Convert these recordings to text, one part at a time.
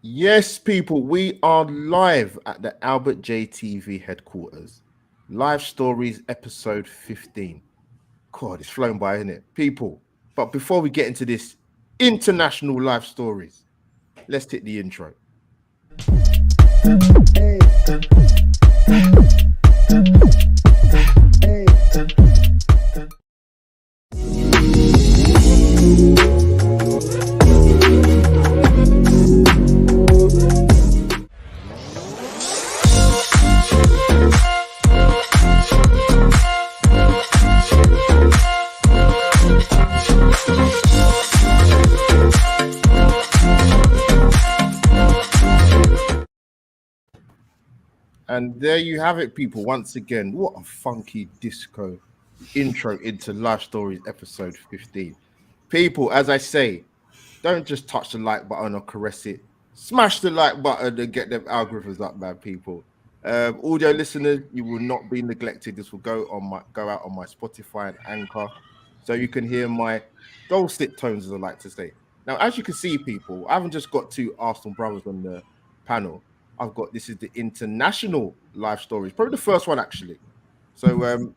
Yes, people, we are live at the Albert JTV headquarters. Live Stories, episode 15. God, it's flown by, isn't it? People, but before we get into this international live stories, let's take the intro. And there you have it, people. Once again, what a funky disco intro into Live Stories, episode 15. People, as I say, don't just touch the like button or caress it. Smash the like button and get them algorithms up, man, people. Audio listeners, you will not be neglected. This will go out on my Spotify and Anchor, so you can hear my dulcet tones, as I like to say. Now, as you can see, people, I haven't just got two Arsenal brothers on the panel. I've got this is the international live stories, probably the first one actually. So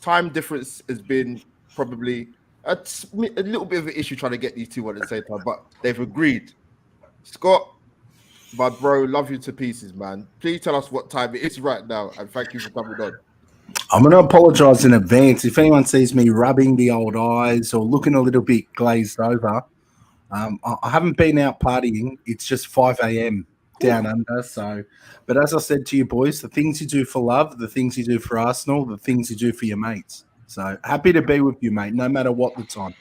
time difference has been probably a little bit of an issue trying to get these two on at the same time, but they've agreed. Scott, my bro, love you to pieces, man. Please tell us what time it is right now, and thank you for coming on. I'm going to apologise in advance if anyone sees me rubbing the old eyes or looking a little bit glazed over. I haven't been out partying. It's just 5 a.m. down under. So, but as I said to you boys, the things you do for love, the things you do for Arsenal, the things you do for your mates. So happy to be with you, mate, no matter what the time.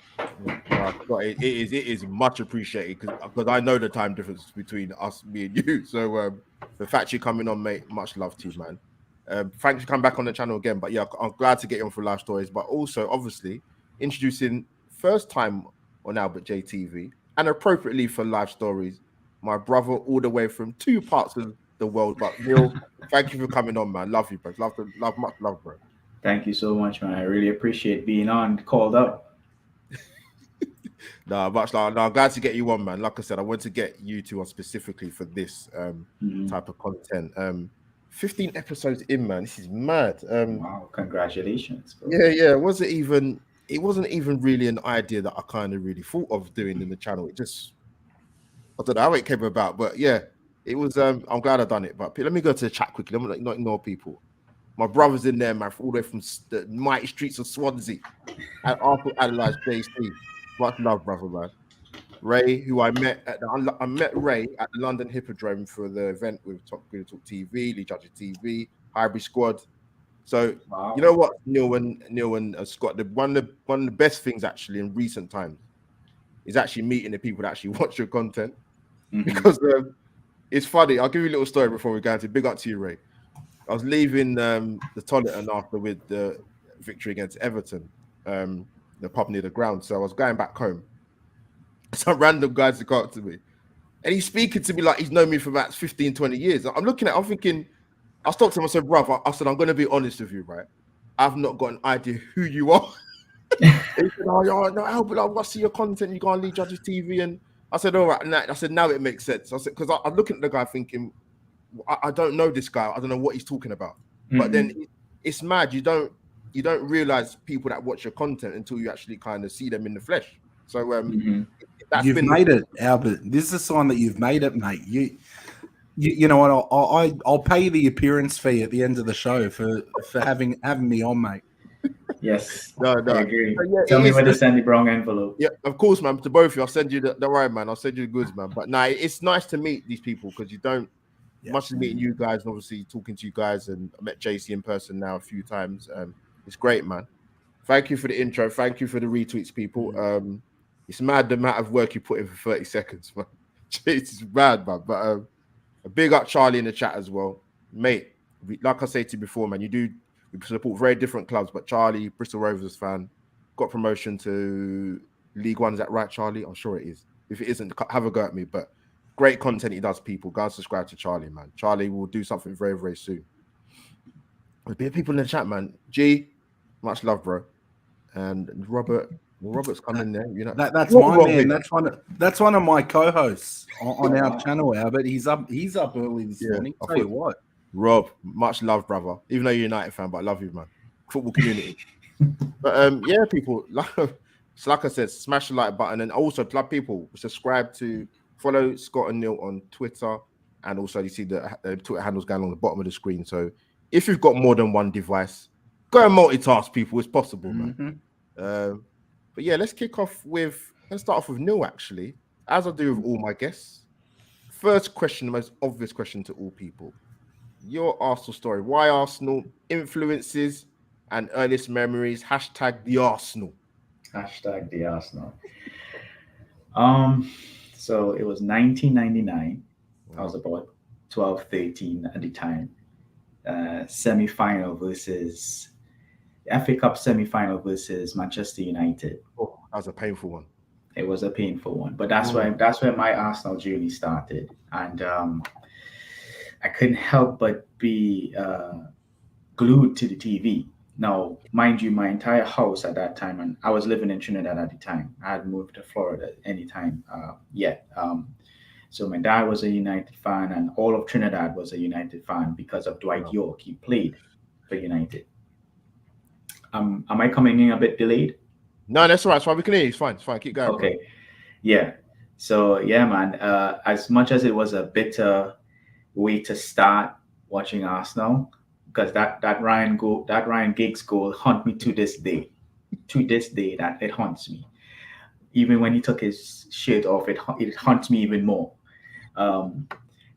Scott, it is much appreciated because I know the time difference between us, me and you. So the fact you're coming on, mate, much love to you, man. Thanks for coming back on the channel again. But yeah, I'm glad to get you on for live stories, but also obviously introducing first time on Albert JTV and appropriately for live stories, my brother all the way from two parts of the world. But Neil, thank you for coming on, man. Love you, bro. Much love, bro. Thank you so much, man. I really appreciate being on, called up. No, much like no, I'm glad to get you on, man. Like I said, I want to get you two on specifically for this Mhm. type of content. 15 episodes in, man. This is mad. Wow, congratulations, bro. Yeah. It wasn't even really an idea that I kind of really thought of doing in the channel. It just I don't know how it came about, but yeah, it was I'm glad I done it. But let me go to the chat quickly. Let me not ignore people. My brother's in there, man, all the way from the mighty streets of Swansea and Arthur Adelaide JC. Much love, brother, man. Ray, who I met Ray at the London Hippodrome for the event with Top Good Talk TV, Lee Judges TV, Hybrid Squad. So you Wow. know what, Neil and Scott, one of the best things actually in recent times is actually meeting the people that actually watch your content Hmm. because it's funny. I'll give you a little story before we go into big up to you, Ray. I was leaving the toilet and after with the victory against Everton, the pub near the ground. So I was going back home. Some random guys to come up to me. And he's speaking to me like he's known me for about 15, 20 years. I'm looking at I'm thinking, I stopped him, I said, bruv, I said, I'm going to be honest with you, right? I've not got an idea who you are. And he said, oh, no, Albert, I see your content, you go on Lee Judges TV. And I said, all right. And I said, now it makes sense. I said, because I'm looking at the guy thinking, I don't know this guy. I don't know what he's talking about. But then Hmm. it's mad. You don't realize people that watch your content until you actually kind of see them in the flesh. So Hmm. that's You've been the made it, Albert. This is a sign that you've made it, mate. You know what? I'll pay you the appearance fee at the end of the show for having me on, mate. Yes, no, I no. agree. So yeah, Tell it me is. when to send the wrong envelope. Yeah, of course, man. To both of you, I'll send you the right, man. I'll send you the goods, man. But nah, it's nice to meet these people because you don't Yeah. much as meeting Mhm. you guys and obviously talking to you guys. And I met JC in person now a few times. It's great, man. Thank you for the intro. Thank you for the retweets, people. Mhm. It's mad the amount of work you put in for 30 seconds, man. It's mad, man. But a big up Charlie in the chat as well, mate. Like I said to you before, man, we support very different clubs, but Charlie, Bristol Rovers fan, got promotion to League One. Is that right, Charlie? I'm sure it is. If it isn't, have a go at me. But great content he does, people. Go and subscribe to Charlie, man. Charlie will do something very, very soon. There's been people in the chat, man. G, much love, bro. And Robert. Well, Robert's coming there, you know. That's What, my man. Robert? That's one of my co-hosts on Oh, our wow. channel, Albert. He's up early this Yeah, morning. I Tell you thought what. Rob, much love, brother. Even though you're a United fan, but I love you, man. Football community. But yeah, people, like I said, smash the like button and also plug people subscribe to follow Scott and Neil on Twitter, and also you see the Twitter handles going on the bottom of the screen. So if you've got more than one device, go and multitask, people. It's possible, man. But yeah, let's start off with Neil, actually, as I do with all my guests. First question, the most obvious question to all people. Your Arsenal story. Why Arsenal? Influences and earliest memories. Hashtag the Arsenal. Hashtag the Arsenal. So it was 1999. I was about 12, 13 at the time. Semi-final versus FA Cup semi-final versus Manchester United. Oh, that was a painful one. It was a painful one, but that's where my Arsenal journey started, and I couldn't help but be glued to the TV. Now, mind you, my entire house at that time, and I was living in Trinidad at the time. I had moved to Florida anytime yet. So my dad was a United fan, and all of Trinidad was a United fan because of Dwight York. He played for United. Am I coming in a bit delayed? No, that's all right. That's why we can hear you. It's fine. It's fine. Keep going. Okay. Yeah. So yeah, man. As much as it was a bitter way to start watching Arsenal, because that Ryan Giggs goal haunt me to this day. To this day, that it haunts me. Even when he took his shirt off, it haunts me even more.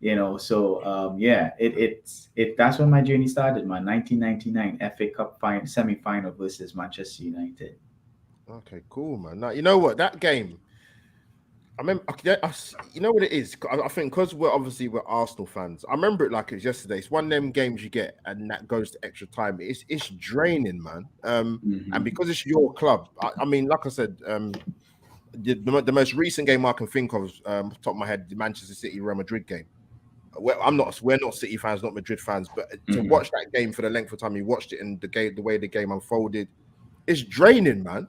Yeah, it that's when my journey started, man. 1999 FA Cup semi-final versus Manchester United. Okay, cool, man. Now you know what that game. I remember. You know what it is. I think because we're Arsenal fans. I remember it like it was yesterday. It's one of them games you get, and that goes to extra time. It's draining, man. And because it's your club, I mean, like I said, the most recent game I can think of, off the top of my head, the Manchester City Real Madrid game. We're not City fans, not Madrid fans, but to watch that game for the length of time you watched it and the way the game unfolded, it's draining, man.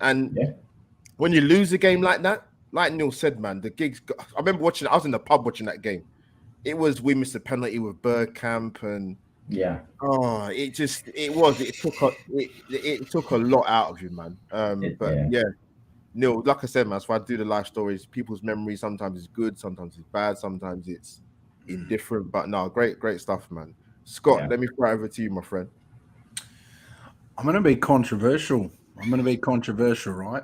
And when you lose a game like that, like Neil said, man, the gigs. I remember watching. I was in the pub watching that game. It was we missed a penalty with Bergkamp, and it took a lot out of you, man. Neil, like I said, man, so I do the life stories. People's memory sometimes is good, sometimes it's bad, sometimes it's indifferent. But no, great stuff, man. Scott, let me throw it over to you, my friend. I'm going to be controversial. Right?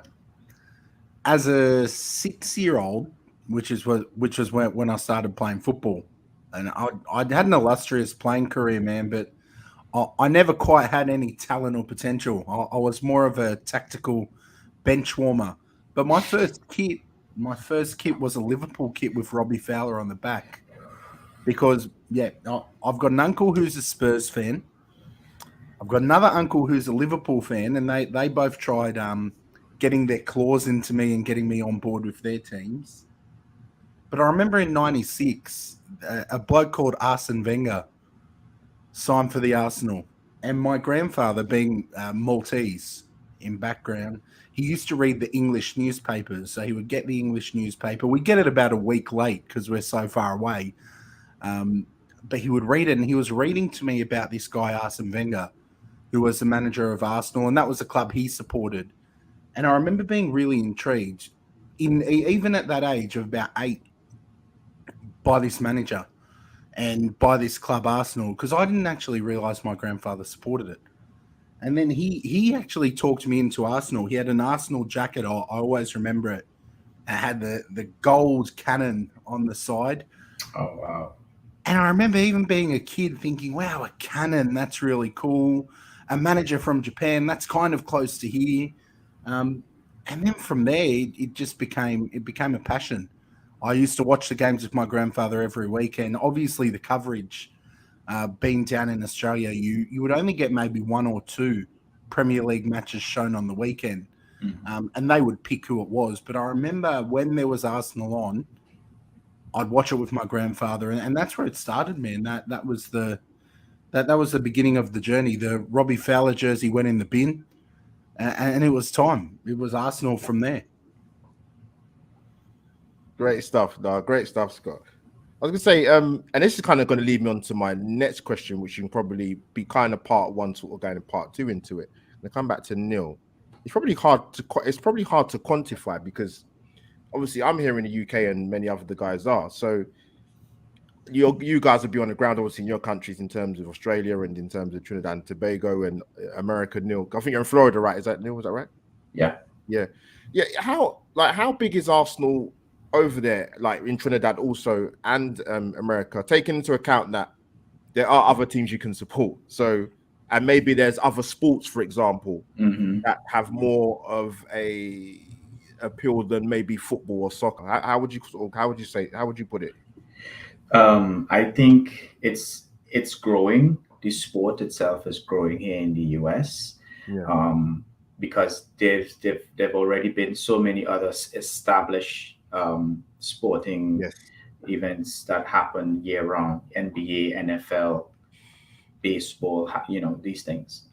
As a 6-year-old, which was when I started playing football, and I had an illustrious playing career, man, but I never quite had any talent or potential. I was more of a tactical bench warmer. But my first kit was a Liverpool kit with Robbie Fowler on the back, because I've got an uncle who's a Spurs fan. I've got another uncle who's a Liverpool fan, and they both tried getting their claws into me and getting me on board with their teams. But I remember in '96, a bloke called Arsene Wenger signed for the Arsenal. And my grandfather, being Maltese in background, he used to read the English newspapers. So he would get the English newspaper. We'd get it about a week late because we're so far away. But he would read it, and he was reading to me about this guy, Arsene Wenger, who was the manager of Arsenal, and that was the club he supported. And I remember being really intrigued, even at that age of about 8, by this manager and by this club, Arsenal, because I didn't actually realise my grandfather supported it. And then he actually talked me into Arsenal. He had an Arsenal jacket. I always remember it. It had the gold cannon on the side. Oh, wow. And I remember even being a kid thinking, wow, a cannon, that's really cool. A manager from Japan, that's kind of close to here. And then from there, it just became a passion. I used to watch the games with my grandfather every weekend. Obviously, the coverage, being down in Australia, you would only get maybe 1 or 2 Premier League matches shown on the weekend. And they would pick who it was. But I remember when there was Arsenal on, I'd watch it with my grandfather, and that's where it started, man. That was the beginning of the journey. The Robbie Fowler jersey went in the bin. and it was time. It was Arsenal from there. Great stuff. No, great stuff, Scott. I was gonna say, and this is kind of going to lead me on to my next question, which can probably be kind of part one, sort of going in part two into it. And I come back to Neil. It's probably hard to quantify because obviously I'm here in the UK and many other the guys are. So you guys will be on the ground, obviously in your countries in terms of Australia and in terms of Trinidad and Tobago and America. Neil, I think you're in Florida, right? Is that Neil? Is that right? Yeah. Yeah. How big is Arsenal over there, like in Trinidad also and America, taking into account that there are other teams you can support. So, and maybe there's other sports, for example, that have more of a appeal than maybe football or soccer. How would you put it? I think it's growing. The sport itself is growing here in the US. Yeah. Because they've already been so many other established sporting Yes. events that happen year round: NBA, NFL, baseball, these things.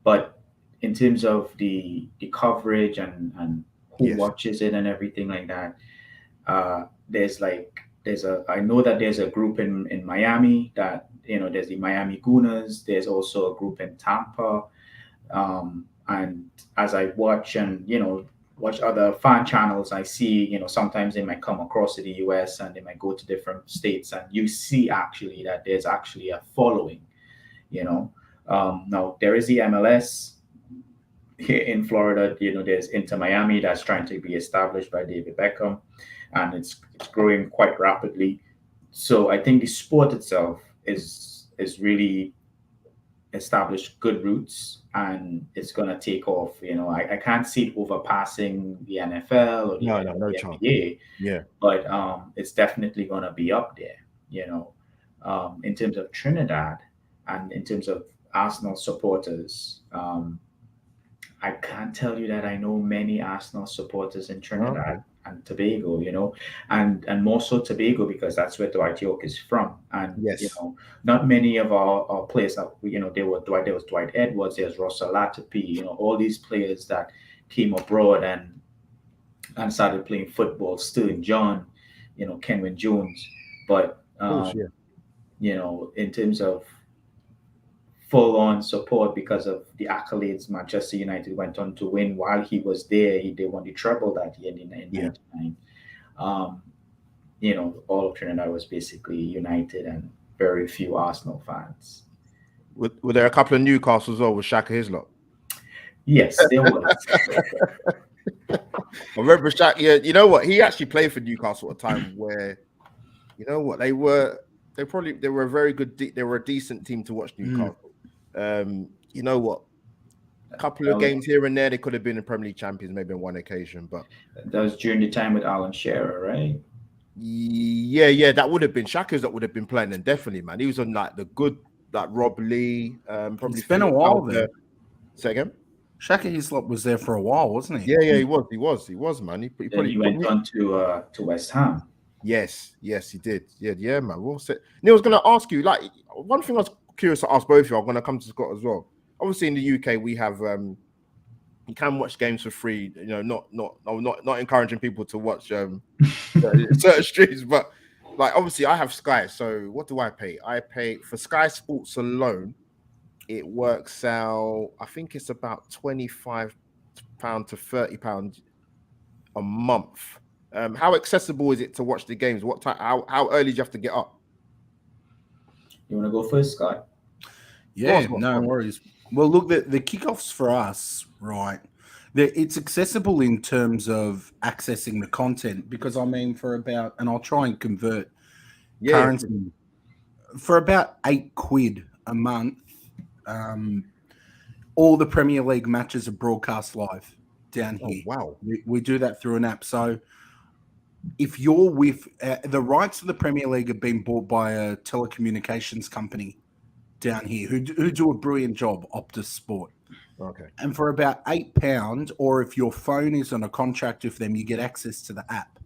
But in terms of the coverage and who Yes. watches it and everything like that, I know that there's a group in Miami that, there's the Miami Gooners. There's also a group in Tampa. And as I watch and watch other fan channels, I see sometimes they might come across to the US and they might go to different states, and you see actually that there's actually a following. Now there is the MLS here in Florida. There's Inter Miami that's trying to be established by David Beckham, and it's growing quite rapidly. So I think the sport itself is really established good roots, and it's going to take off. I can't see it overpassing the NFL or No the chance. NBA, Yeah. but it's definitely going to be up there. In terms of Trinidad and in terms of Arsenal supporters, I can't tell you that I know many Arsenal supporters in Trinidad and Tobago, and more so Tobago because that's where Dwight York is from. And Yes. not many of our players that there was Dwight Edwards, there's Russell Latipi, all these players that came abroad and started playing football. Sterling John, Kenwin Jones, but in terms of full-on support because of the accolades Manchester United went on to win while he was there. They won the treble that year in 1999. All of Trinidad was basically United and very few Arsenal fans. Were there a couple of Newcastles as well with Shaka Hislop? Yes, there was. I remember Shaq. Yeah, you know what? He actually played for Newcastle at a time where, they were a very good. They were a decent team to watch. Newcastle. You know what? A couple of games here and there, they could have been the Premier League champions, maybe on one occasion. But that was during the time with Alan Shearer, right? Yeah, that would have been Shaka's that would have been playing, and definitely, man, he was on like the good, like Rob Lee. Probably it's been a while there. Say again. Shaka Hislop was there for a while, wasn't he? Yeah, he was, man. He went on to West Ham. Yes, he did. Yeah, man. Well said. Neil, I was going to ask you, like, one thing I was curious to ask both of you. I'm going to come to Scott as well. Obviously, in the UK, we have you can watch games for free. Not encouraging people to watch certain streams, but like obviously, I have Sky. So what do I pay? I pay for Sky Sports alone. It works out. I think it's about £25 to £30 a month. How accessible is it to watch the games? What time? How early do you have to get up? You want to go first, Scott? Yeah, no worries. Well, look, the kickoffs for us, right? It's accessible in terms of accessing the content because for about, and I'll try and convert currency for about £8 a month. All the Premier League matches are broadcast live down here. Wow, we do that through an app. So if you're with the rights of the Premier League have been bought by a telecommunications company down here who do a brilliant job, Optus Sport. Okay. And for about £8, or if your phone is on a contract with them, you get access to the app.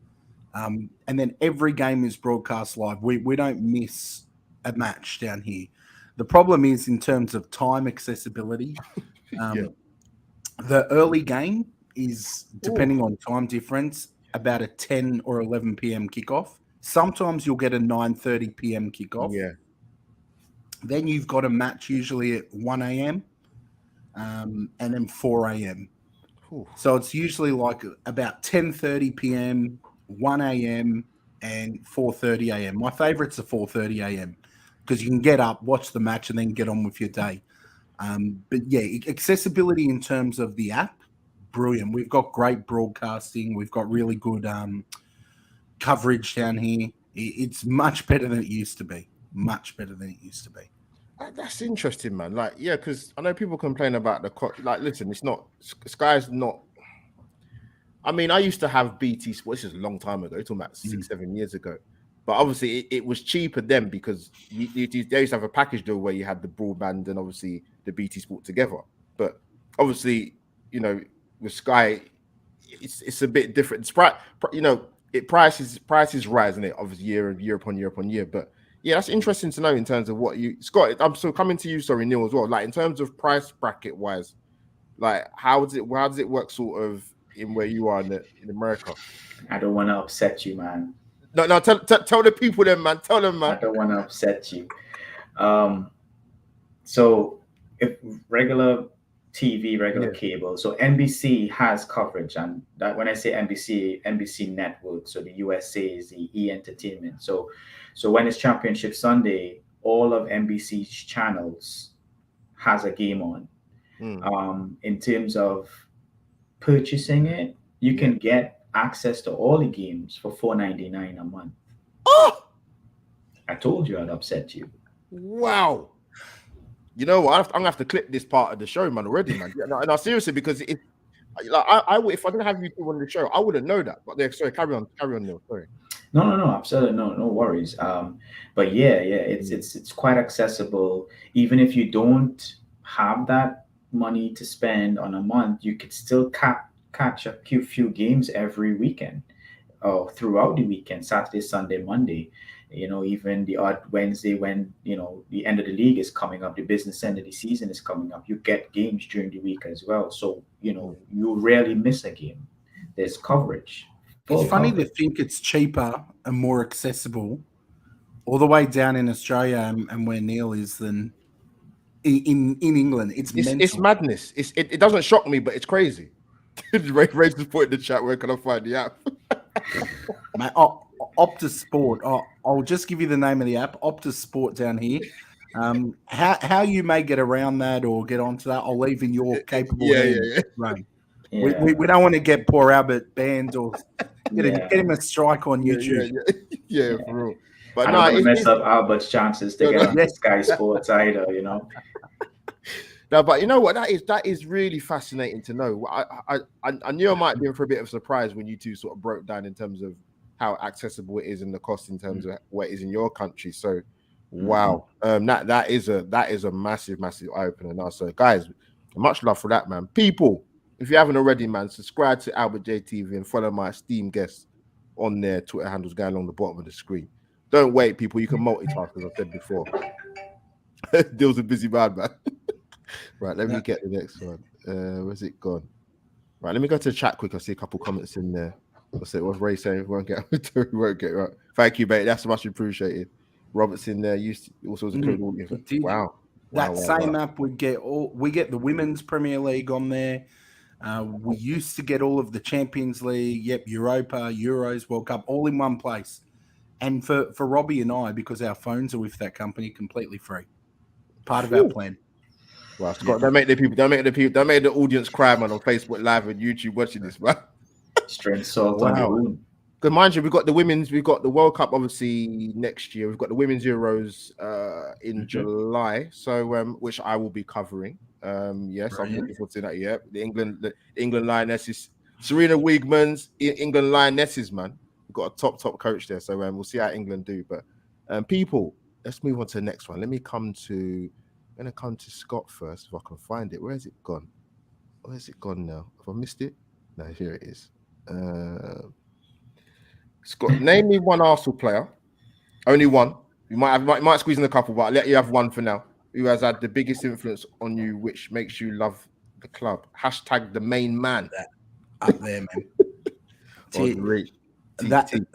And then every game is broadcast live. We don't miss a match down here. The problem is in terms of time accessibility. The early game is, depending on time difference, about a 10 or 11 p.m. kickoff. Sometimes you'll get a 9:30 p.m. kickoff. Yeah. Then you've got a match usually at 1 a.m. And then 4 a.m. Ooh. So it's usually like about 10:30 p.m., 1 a.m., and 4:30 a.m. My favorite's the 4:30 a.m. because you can get up, watch the match, and then get on with your day. But yeah, accessibility in terms of the app, brilliant. We've got great broadcasting. We've got really good coverage down here. It's much better than it used to be. Much better than it used to be. That's interesting, man. Like, yeah, because I know people complain about like, listen, it's not Sky's not. I mean, I used to have BT Sports. This is a long time ago. You're talking about 6-7 years ago. But obviously, it was cheaper then because they used to have a package deal where you had the broadband and obviously the BT Sport together. But obviously, with Sky, it's a bit different. Prices rising it obviously year upon year. But yeah, that's interesting to know in terms of what you, Scott. I'm still coming to you, sorry, Neil, as well. Like in terms of price bracket wise, like how does it work sort of in where you are in America? I don't want to upset you, man. No, tell the people then, man. Tell them, man. I don't want to upset you. So if regular TV, regular cable, so NBC has coverage, and that when I say NBC Network, so the USA is the E Entertainment. So when it's Championship Sunday, all of NBC's channels has a game on. In terms of purchasing it, you can get access to all the games for $4.99 a month. Oh, I told you I'd upset you. Wow. You know what? I'm gonna have to clip this part of the show, man. Already, man. No, seriously, because if I didn't have you two on the show, I wouldn't know that. But sorry, carry on, Neil. Sorry. No, absolutely, no worries. But yeah, it's quite accessible. Even if you don't have that money to spend on a month, you could still catch a few games every weekend or throughout the weekend, Saturday, Sunday, Monday. Even the odd Wednesday when the end of the league is coming up, the business end of the season is coming up, you get games during the week as well. So you rarely miss a game. There's coverage. It's funny to think it's cheaper and more accessible all the way down in Australia and where Neil is than in England. It's madness. It doesn't shock me, but it's crazy. Ray just put in the chat, where can I find the app? Mate, Optus Sport. I'll just give you the name of the app, Optus Sport down here. How you may get around that or get onto that, I'll leave in your capable hands, Ray. Yeah. We don't want to get poor Albert banned or get him a strike on YouTube. Yeah, for real. But I don't want to mess up Albert's chances to get on Sky Sports either, No, but you know what? That is really fascinating to know. I knew I might be in for a bit of surprise when you two sort of broke down in terms of how accessible it is and the cost in terms of what it is in your country. So, wow, that is a massive eye opener now. So, guys, much love for that, man. People, if you haven't already, man, subscribe to Albert J TV and follow my esteemed guests on their Twitter handles going along the bottom of the screen. Don't wait, people. You can multitask, as I said before. Deal's a busy man. Right, let me get the next one. Where's it gone? Right, let me go to the chat quick. I see a couple comments in there. What's Ray saying? We won't get right. Thank you, mate. That's much appreciated. Robert's in there. Also was a good audience. Wow. Same app we get the Women's Premier League on there. We used to get all of the Champions League, Europa, Euros, World Cup, all in one place. And for Robbie and I, because our phones are with that company, completely free. Part of our plan. Well, Scott, don't make the audience cry, man, on Facebook Live and YouTube watching this, man. Straight salt on your wound. Because mind you, we've got the World Cup obviously next year. We've got the Women's Euros in July, so which I will be covering. Yes, brilliant. I'm looking forward to that. Yeah, the England Lionesses, Serena Wiegman's England Lionesses, man. We've got a top coach there, so we'll see how England do. But people, let's move on to the next one. I'm gonna come to Scott first if I can find it. Where has it gone? Where's it gone now? Have I missed it? No, here it is. Scott, name me one Arsenal player. Only one. You might squeeze in a couple, but I'll let you have one for now. Who has had the biggest influence on you, which makes you love the club. Hashtag the main man. Up there, man. Henri. That TT.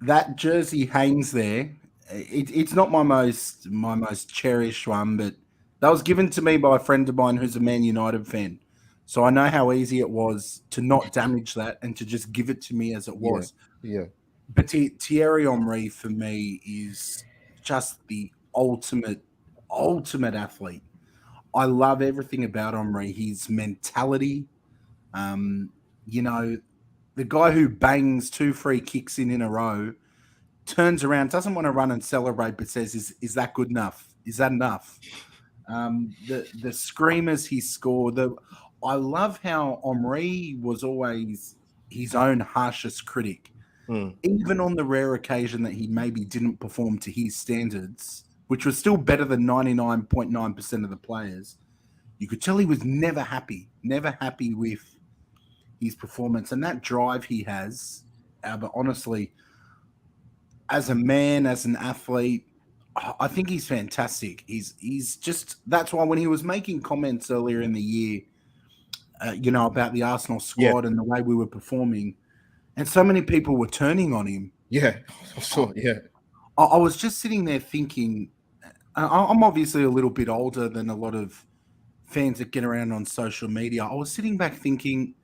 that jersey hangs there. It's not my most cherished one, but that was given to me by a friend of mine who's a Man United fan. So I know how easy it was to not damage that and to just give it to me as it Yeah. was. Yeah. But Thierry Henry for me is just the ultimate athlete. I love everything about Henry. His mentality. Um, you know, the guy who bangs 2 free kicks in a row turns around, doesn't want to run and celebrate, but says, "Is that good enough? Is that enough?" The screamers he scored. I love how Omri was always his own harshest critic, Mm. even on the rare occasion that he maybe didn't perform to his standards, which was still better than 99.9% of the players. You could tell he was never happy with his performance and that drive he has. But honestly, as a man, as an athlete, I think he's fantastic. He's just that's why when he was making comments earlier in the year, about the Arsenal Yeah. squad and the way we were performing, and so many people were turning on him. Yeah. So, yeah. I was just sitting there thinking, I'm obviously a little bit older than a lot of fans that get around on social media. I was sitting back thinking,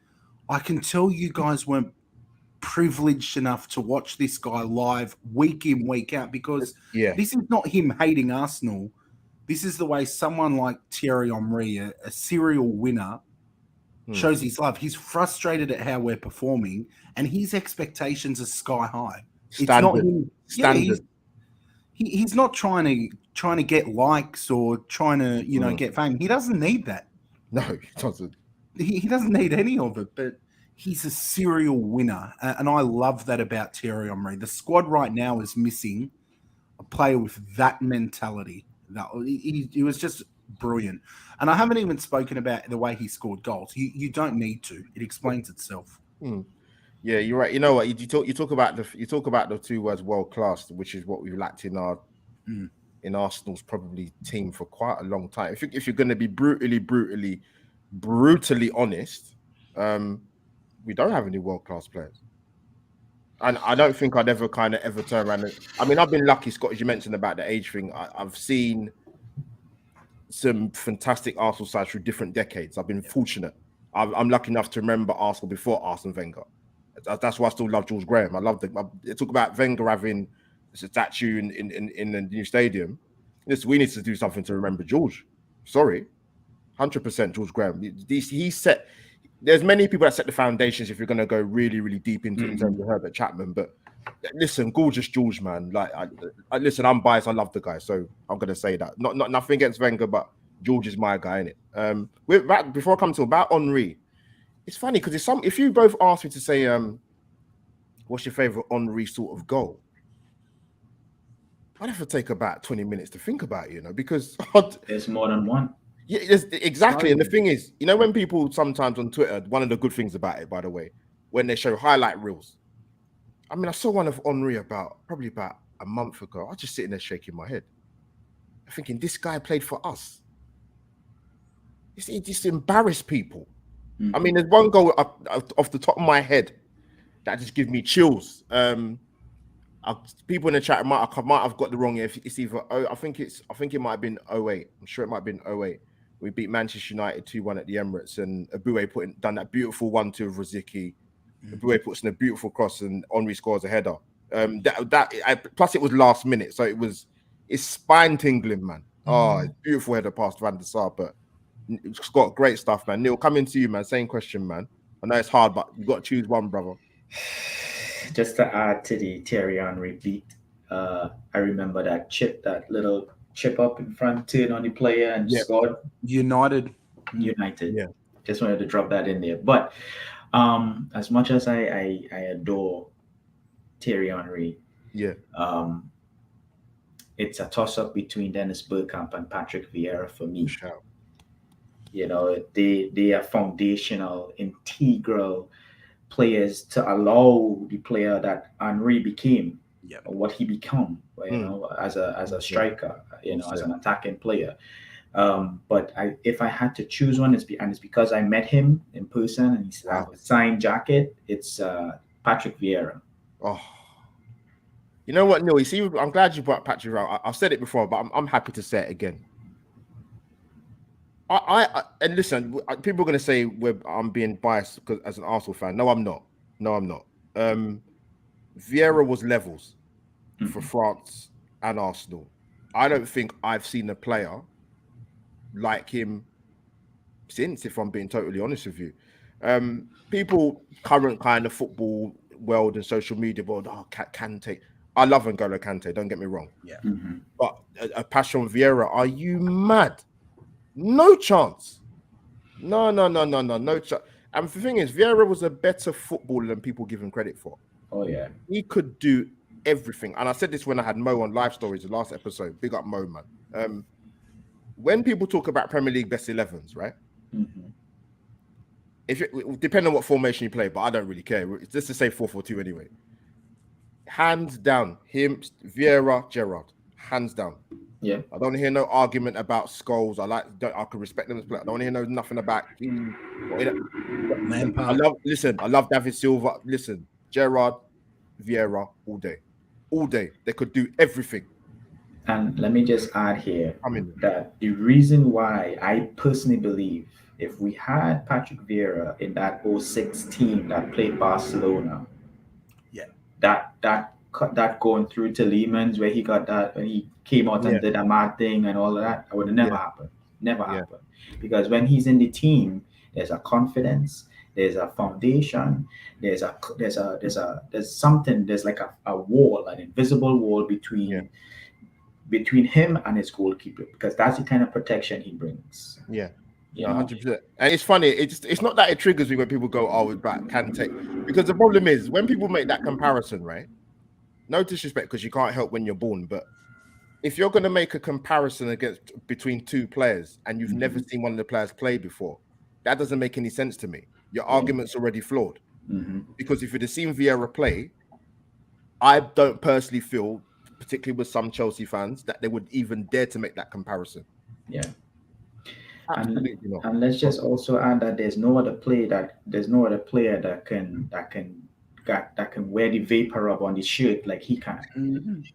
I can tell you guys weren't privileged enough to watch this guy live week in, week out, because Yeah. this is not him hating Arsenal. This is the way someone like Thierry Henry, a serial winner, shows his love. He's frustrated at how we're performing, and his expectations are sky high. It's not Standard. him. Standard. He's not trying to get likes or trying to get fame. He doesn't need that. No, he doesn't. He doesn't need any of it. But he's a serial winner, and I love that about Thierry Henry. The squad right now is missing a player with that mentality. He was just brilliant. And I haven't even spoken about the way he scored goals. You don't need to. It explains itself. Yeah, you're right. You know what? You talk about the two words world class, which is what we've lacked in Arsenal's probably team for quite a long time. If you're going to be brutally honest, we don't have any world class players. And I don't think I'd ever turn around. I mean, I've been lucky, Scott, as you mentioned about the age thing. I've seen some fantastic Arsenal sides through different decades. I've been fortunate. I'm lucky enough to remember Arsenal before Arsene Wenger. That's why I still love George Graham. I love they talk about Wenger having a statue in the new stadium. We need to do something to remember George. Sorry, 100% George Graham. He set. There's many people that set the foundations if you're going to go really deep into in terms of Herbert Chapman. But listen, gorgeous George, man. Like, listen, I'm biased. I love the guy, so I'm going to say that. Not nothing against Wenger, but George is my guy, innit? Before I come to about Henri, it's funny because if you both ask me to say, what's your favorite Henri sort of goal, I'd have to take about 20 minutes to think about it, because there's more than one. Yeah, exactly. And the thing is, when people sometimes on Twitter, one of the good things about it, by the way, when they show highlight reels. I mean, I saw one of Henri probably about a month ago. I was just sitting there shaking my head, thinking this guy played for us. He just embarrassed people. I mean, there's one goal off the top of my head that just gives me chills. People in the chat might have got the wrong. It's either I think it might have been 08. I'm sure it might have been 08. We beat Manchester United 2-1 at the Emirates, and Aboué done that beautiful 1-2 of Rosicky. Aboué puts in a beautiful cross, and Henri scores a header. Plus it was last minute, so it's spine tingling, man. It's beautiful header past Van der Sar, but it's got great stuff, man. Neil, coming to you, man. Same question, man. I know it's hard, but you got to choose one, brother. Just to add to the Thierry Henry beat, I remember that little chip up in front, turn on the player and scored. United. Yeah. Just wanted to drop that in there. But as much as I adore Thierry Henry, it's a toss-up between Dennis Bergkamp and Patrick Vieira for me. Sure. They are foundational, integral players to allow the player that Henry became, what he become, as a striker, as an attacking player. But if I had to choose one, and it's because I met him in person and he's have Wow. a signed jacket. It's Patrick Vieira. Oh, you know what, Neil? You see, I'm glad you brought Patrick out. I've said it before, but I'm happy to say it again. And listen, people are going to say I'm being biased because as an Arsenal fan. No, I'm not. No, I'm not. Um, Vieira was levels for Mhm. France and Arsenal. I don't think I've seen a player like him since, if I'm being totally honest with you. People, current kind of football world and social media world, Kante. I love N'Golo Kante, don't get me wrong. Yeah. Mhm. But a Passion Vieira, are you mad? No chance. No chance. And the thing is, Vieira was a better footballer than people give him credit for. Oh yeah. He could do everything. And I said this when I had Mo on Live Stories, the last episode. Big up Mo, man. When people talk about Premier League best 11s, right? Mhm. If it depend on what formation you play, but I don't really care. It's just to say 4-4-2 anyway. Hands down, him, Vieira, Gerrard. Hands down. Yeah. I don't hear no argument about Scholes. I can respect them as players. I don't hear no nothing about him. Lampard. I love David Silva. Listen, Gerrard, Vieira, all day. All day. They could do everything. And let me just add here I mean, that the reason why I personally believe if we had Patrick Vieira in that '06 team that played Barcelona, Yeah. that going through to Lehman's where he got that when he came out yeah, and did a mad thing and all of that, it would have never yeah, happened. Never yeah, happened. Because when he's in the team, there's a confidence, there's a foundation, there's something, there's like a wall, an invisible wall yeah, between him and his goalkeeper, because that's the kind of protection he brings. yeah. You No, know? 100%. And it's funny. It's not that it triggers me when people go, "Oh, it's back can take," because the problem is when people make that comparison, right? No disrespect, because you can't help when you're born, but if you're going to make a comparison against between two players and you've never Mhm. seen one of the players play before, that doesn't make any sense to me. Your Yeah. argument's already flawed Hmm. because if you'd have seen Vieira play, I don't personally feel, particularly with some Chelsea fans, that they would even dare to make that comparison. Yeah. and Absolutely not. and let's just also add that there's no other player that can wear the vapor rub on his shirt like he can. Mhm.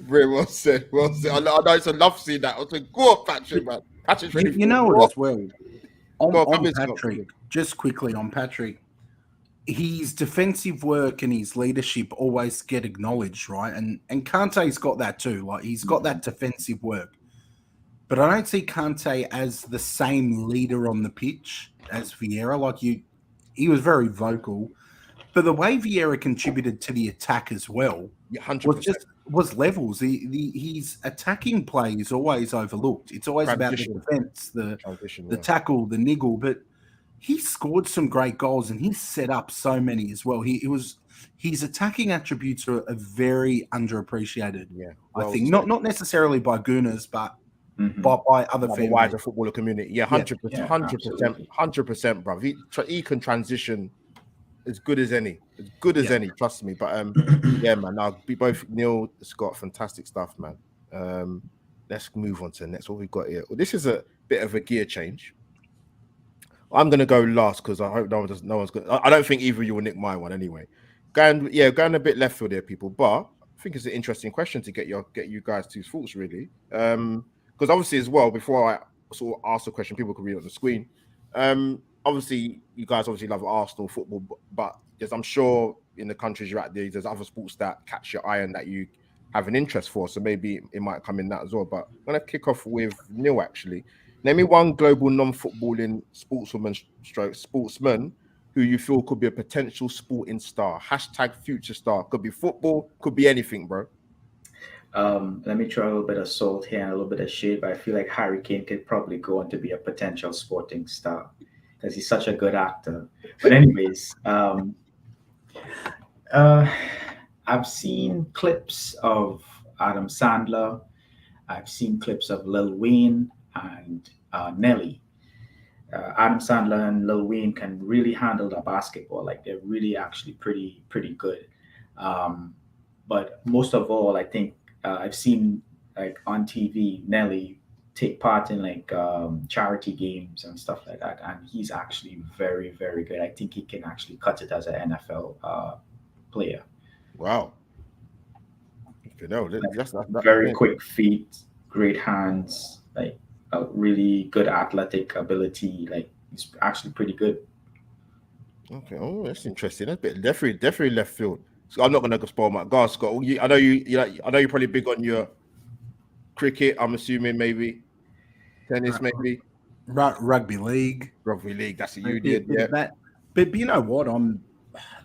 Very well said. Well said. I know it's a love scene that. I was like, go on, Patrick, man. Patrick's ready You for know what, war. as well, Go on, come on in, Scott. Come Patrick, in. just quickly on Patrick, his defensive work and his leadership always get acknowledged, right? And Kante's got that too. Like he's got that defensive work. But I don't see Kante as the same leader on the pitch as Vieira. He was very vocal. But the way Vieira contributed to the attack as well Yeah, 100%. was levels. His attacking play is always overlooked. It's always about the Transition. defense, Transition, the yeah. tackle, the niggle. But he scored some great goals and he set up so many as well. His attacking attributes are very underappreciated. Yeah. I Well think said. not necessarily by Gunners, but Hmm. by other By the fan wider bases. footballer community. Yeah, Yeah. 100%, Yeah, 100%, absolutely. 100%, bro. He can transition as good as any. As good as Yeah. any, trust me. But yeah, man. Now be both Neil, Scott, fantastic stuff, man. Let's move on to the next. What we've got here. Well, this is a bit of a gear change. I'm gonna go last because I hope no one's going. I don't think either of you will nick my one anyway. Going a bit left field here, people. But I think it's an interesting question to get you guys two thoughts really. Because obviously as well, before I sort of ask the question, people can read it on the screen. Obviously you guys obviously love Arsenal football, but there's, I'm sure in the countries you're at, there's other sports that catch your eye and that you have an interest for. So maybe it might come in that as well. But I'm gonna kick off with Neil actually. Name me one global non-footballing sportsman who you feel could be a potential sporting star. Hashtag future star. Could be football, could be anything, bro. Let me try a little bit of salt here and a little bit of shade, but I feel like Harry Kane could probably go on to be a potential sporting star because he's such a good actor. But anyways, uh, I've seen clips of Adam Sandler. I've seen clips of Lil Wayne and Nelly. Adam Sandler and Lil Wayne can really handle the basketball. Like they're really actually pretty good. Um, but most of all, I think I've seen like on TV Nelly take part in like charity games and stuff like that. And he's actually very, very good. I think he can actually cut it as an NFL player. Wow. You know, that Very quick feet, great hands, like a really good athletic ability. Like he's actually pretty good. Okay. Oh, that's interesting. That's a bit definitely left field. So I'm not gonna go spoil my guy, Scott. I know you're probably big on your cricket. I'm assuming maybe tennis, maybe Rugby league. rugby league. That's a A union. bit Yeah. of that. But you know what?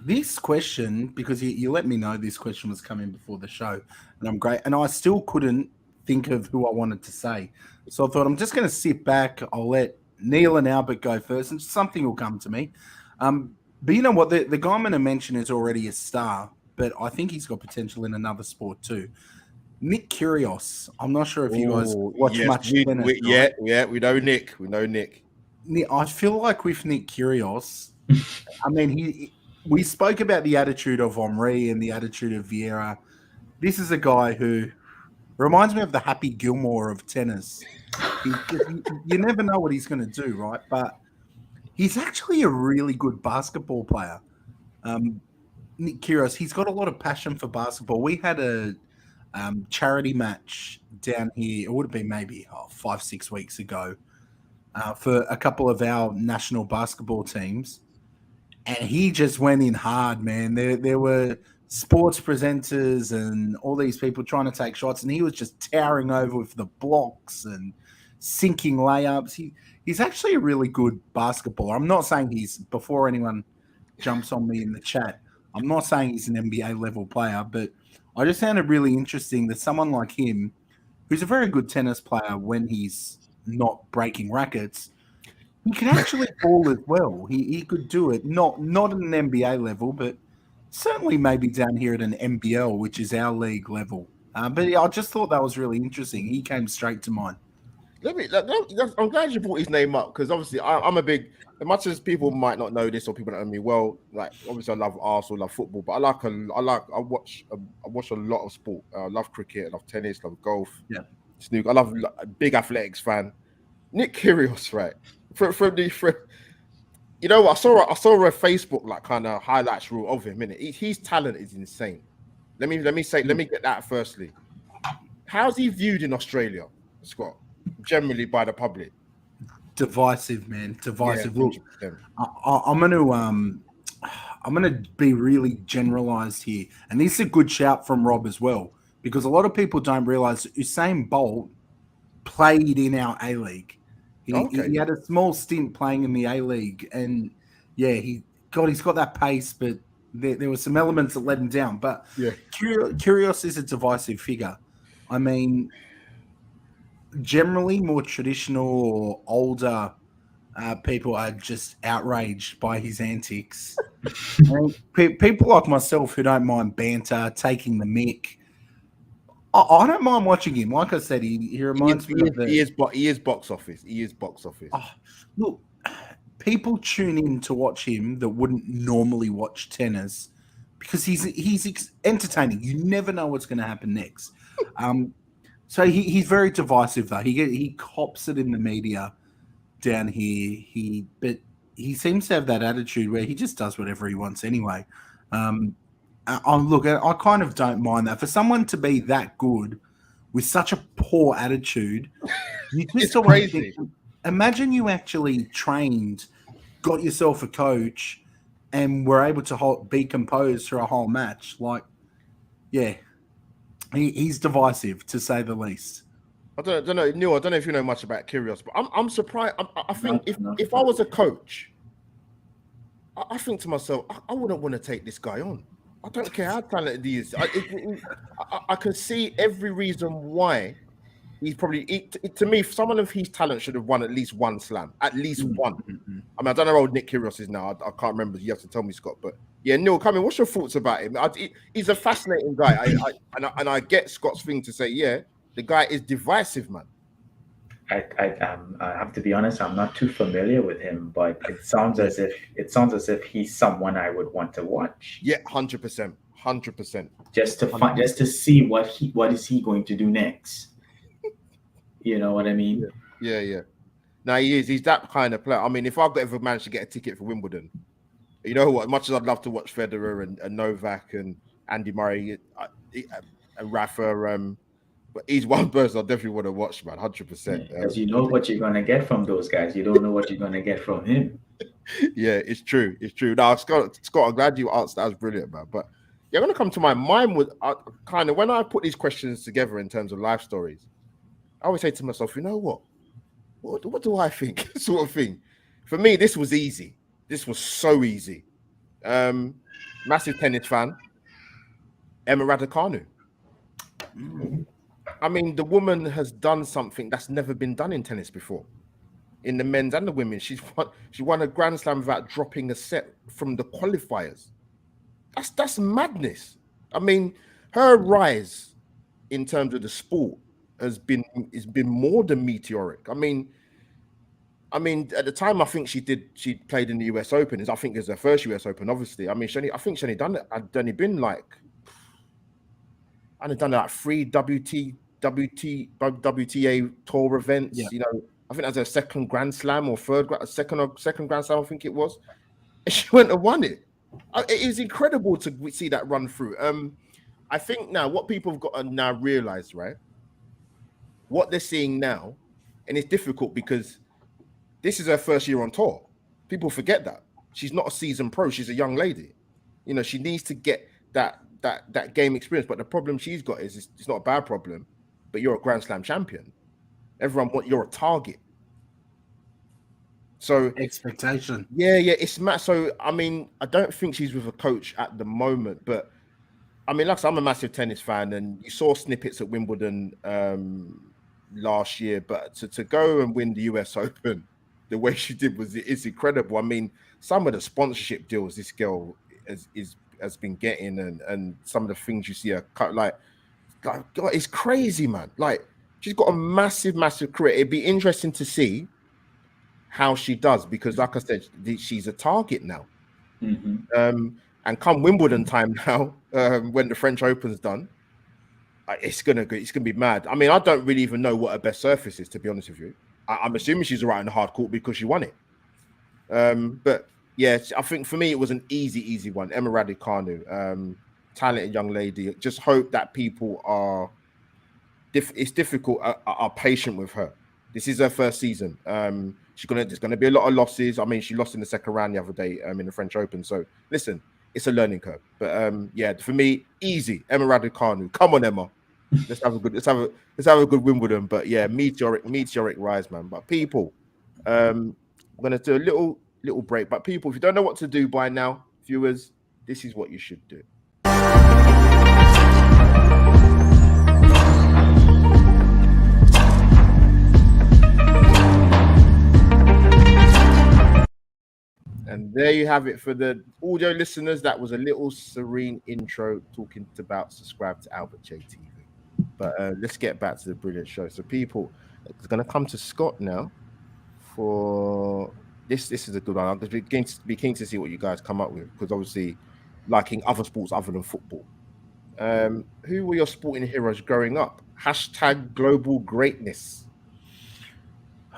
This question, because you let me know this question was coming before the show, and I'm great. And I still couldn't think of who I wanted to say. So I thought I'm just going to sit back. I'll let Neil and Albert go first, and something will come to me. But you know what? The guy I'm going to mention is already a star, but I think he's got potential in another sport too. Nick Kyrgios. I'm not sure if you guys Oh, watch yes, much we, tennis. we, Right? yeah. We know Nick. We know Nick. I feel like with Nick Kyrgios, I mean, we spoke about the attitude of Henri and the attitude of Vieira. This is a guy who reminds me of the Happy Gilmore of tennis. You never know what he's going to do, right? But he's actually a really good basketball player. Nick Kyrgios, he's got a lot of passion for basketball. We had a charity match down here. It would have been maybe 5-6 weeks ago for a couple of our national basketball teams. And he just went in hard, man. There were sports presenters and all these people trying to take shots, and he was just towering over with the blocks and sinking layups. He's actually a really good basketballer. I'm not saying he's, before anyone jumps on me in the chat, I'm not saying he's an NBA level player, but I just found it really interesting that someone like him, who's a very good tennis player when he's not breaking rackets, he can actually ball as well. He could do it, not at an NBA level, but certainly maybe down here at an NBL, which is our league level. But yeah, I just thought that was really interesting. He came straight to mind. I'm glad you brought his name up because obviously I'm a big. As much as people might not know this or people don't know me well, like obviously I love Arsenal, love football, but I watch a lot of sport. I love cricket, I love tennis, I love golf, snooker. I love big athletics fan. Nick Kyrgios, right? You know what? I saw a Facebook like kind of highlights reel of him. His talent is insane. Let me get that firstly. How's he viewed in Australia, Scott? Generally by the public. Divisive, man. Divisive. Yeah, Look, I'm gonna be really generalized here, and this is a good shout from Rob as well, because a lot of people don't realize Usain Bolt played in our A League. He had a small stint playing in the A League, and yeah, he's got that pace, but there were some elements that let him down. But yeah, Kyrgios is a divisive figure. I mean, generally more traditional or older people are just outraged by his antics. People like myself who don't mind banter, taking the mic, I don't mind watching him. Like I said, he reminds me of he is box office. He is box office. Look, people tune in to watch him that wouldn't normally watch tennis because he's entertaining. You never know what's going to happen next. So he's very divisive though. He cops it in the media down here. But he seems to have that attitude where he just does whatever he wants anyway. Look, I kind of don't mind that. For someone to be that good with such a poor attitude, you just always think, imagine you actually trained, got yourself a coach, and were able to be composed through a whole match. Like, yeah, he's divisive to say the least. I don't know, Neil. I don't know if you know much about Kyrgios, but I'm surprised. I think if I was a coach, I think to myself, I wouldn't want to take this guy on. I don't care how talented he is. I can see every reason why he's probably. To me, someone of his talent should have won at least one slam, at least one. Mm-hmm. I mean, I don't know how old Nick Kyrgios is now. I can't remember. You have to tell me, Scott. But yeah, Neil, come in. What's your thoughts about him? He's a fascinating guy. I get Scott's thing to say. Yeah, the guy is divisive, man. I have to be honest. I'm not too familiar with him, but it sounds as if he's someone I would want to watch. Yeah, 100%. Just to see what is he going to do next. You know what I mean? Yeah. Now he is. He's that kind of player. I mean, if I ever managed to get a ticket for Wimbledon, you know what? Much as I'd love to watch Federer and Novak and Andy Murray and Rafa, but he's one person I definitely want to watch, man. 100%. Because you know what you're gonna get from those guys. You don't know what you're gonna get from him. Yeah, it's true. It's true. Now, Scott, I'm glad you answered. That was brilliant, man. But yeah, going to come to my mind with kind of when I put these questions together in terms of life stories, I always say to myself, you know what? What do I think? Sort of thing. For me, this was easy. This was so easy. Massive tennis fan, Emma Raducanu. I mean, the woman has done something that's never been done in tennis before. In the men's and the women, she won a Grand Slam without dropping a set from the qualifiers. That's madness. I mean, her rise in terms of the sport has been more than meteoric. I mean, at the time, I think she played in the US Open. I think it was her first US Open, obviously. I mean, I think she only done it. I'd only been like, I'd done like 3 WTA tour events. Yeah. You know, I think that was her second Grand Slam or second Grand Slam. I think it was. And she went and won it. It is incredible to see that run through. I think now what people have got to now realize, right? What they're seeing now, and it's difficult because this is her first year on tour. People forget that she's not a seasoned pro; she's a young lady. You know, she needs to get that game experience. But the problem she's got is it's not a bad problem. But you're a Grand Slam champion. You're a target. So expectation. Yeah, it's mad. So I mean, I don't think she's with a coach at the moment, but I mean, like I said, I'm a massive tennis fan, and you saw snippets at Wimbledon last year. But to go and win the US Open the way she did it's incredible. I mean, some of the sponsorship deals this girl has been getting, and some of the things you see her cut, like God, it's crazy, man. Like she's got a massive career. It'd be interesting to see how she does, because like I said, she's a target now. And come Wimbledon time now, when the French Open's done, it's gonna be mad. I mean, I don't really even know what her best surface is, to be honest with you. I'm assuming she's right in the hard court because she won it. But yeah, I think for me it was an easy one. Emma Raducanu, talented young lady. Just hope that people are patient with her. This is her first season. There's gonna be a lot of losses. I mean, she lost in the second round the other day in the French Open. So listen, it's a learning curve. But yeah, for me, easy. Emma Raducanu. Come on, Emma. Let's have a good Wimbledon. But yeah, meteoric rise, man. But people, I'm gonna do a little break. But people, if you don't know what to do by now, viewers, this is what you should do. And there you have it for the audio listeners. That was a little serene intro talking about subscribe to Albert J TV. But let's get back to the brilliant show. So people, it's going to come to Scott now for this. This is a good one. I'm going to be keen to see what you guys come up with, because obviously liking other sports other than football. Who were your sporting heroes growing up? # global greatness.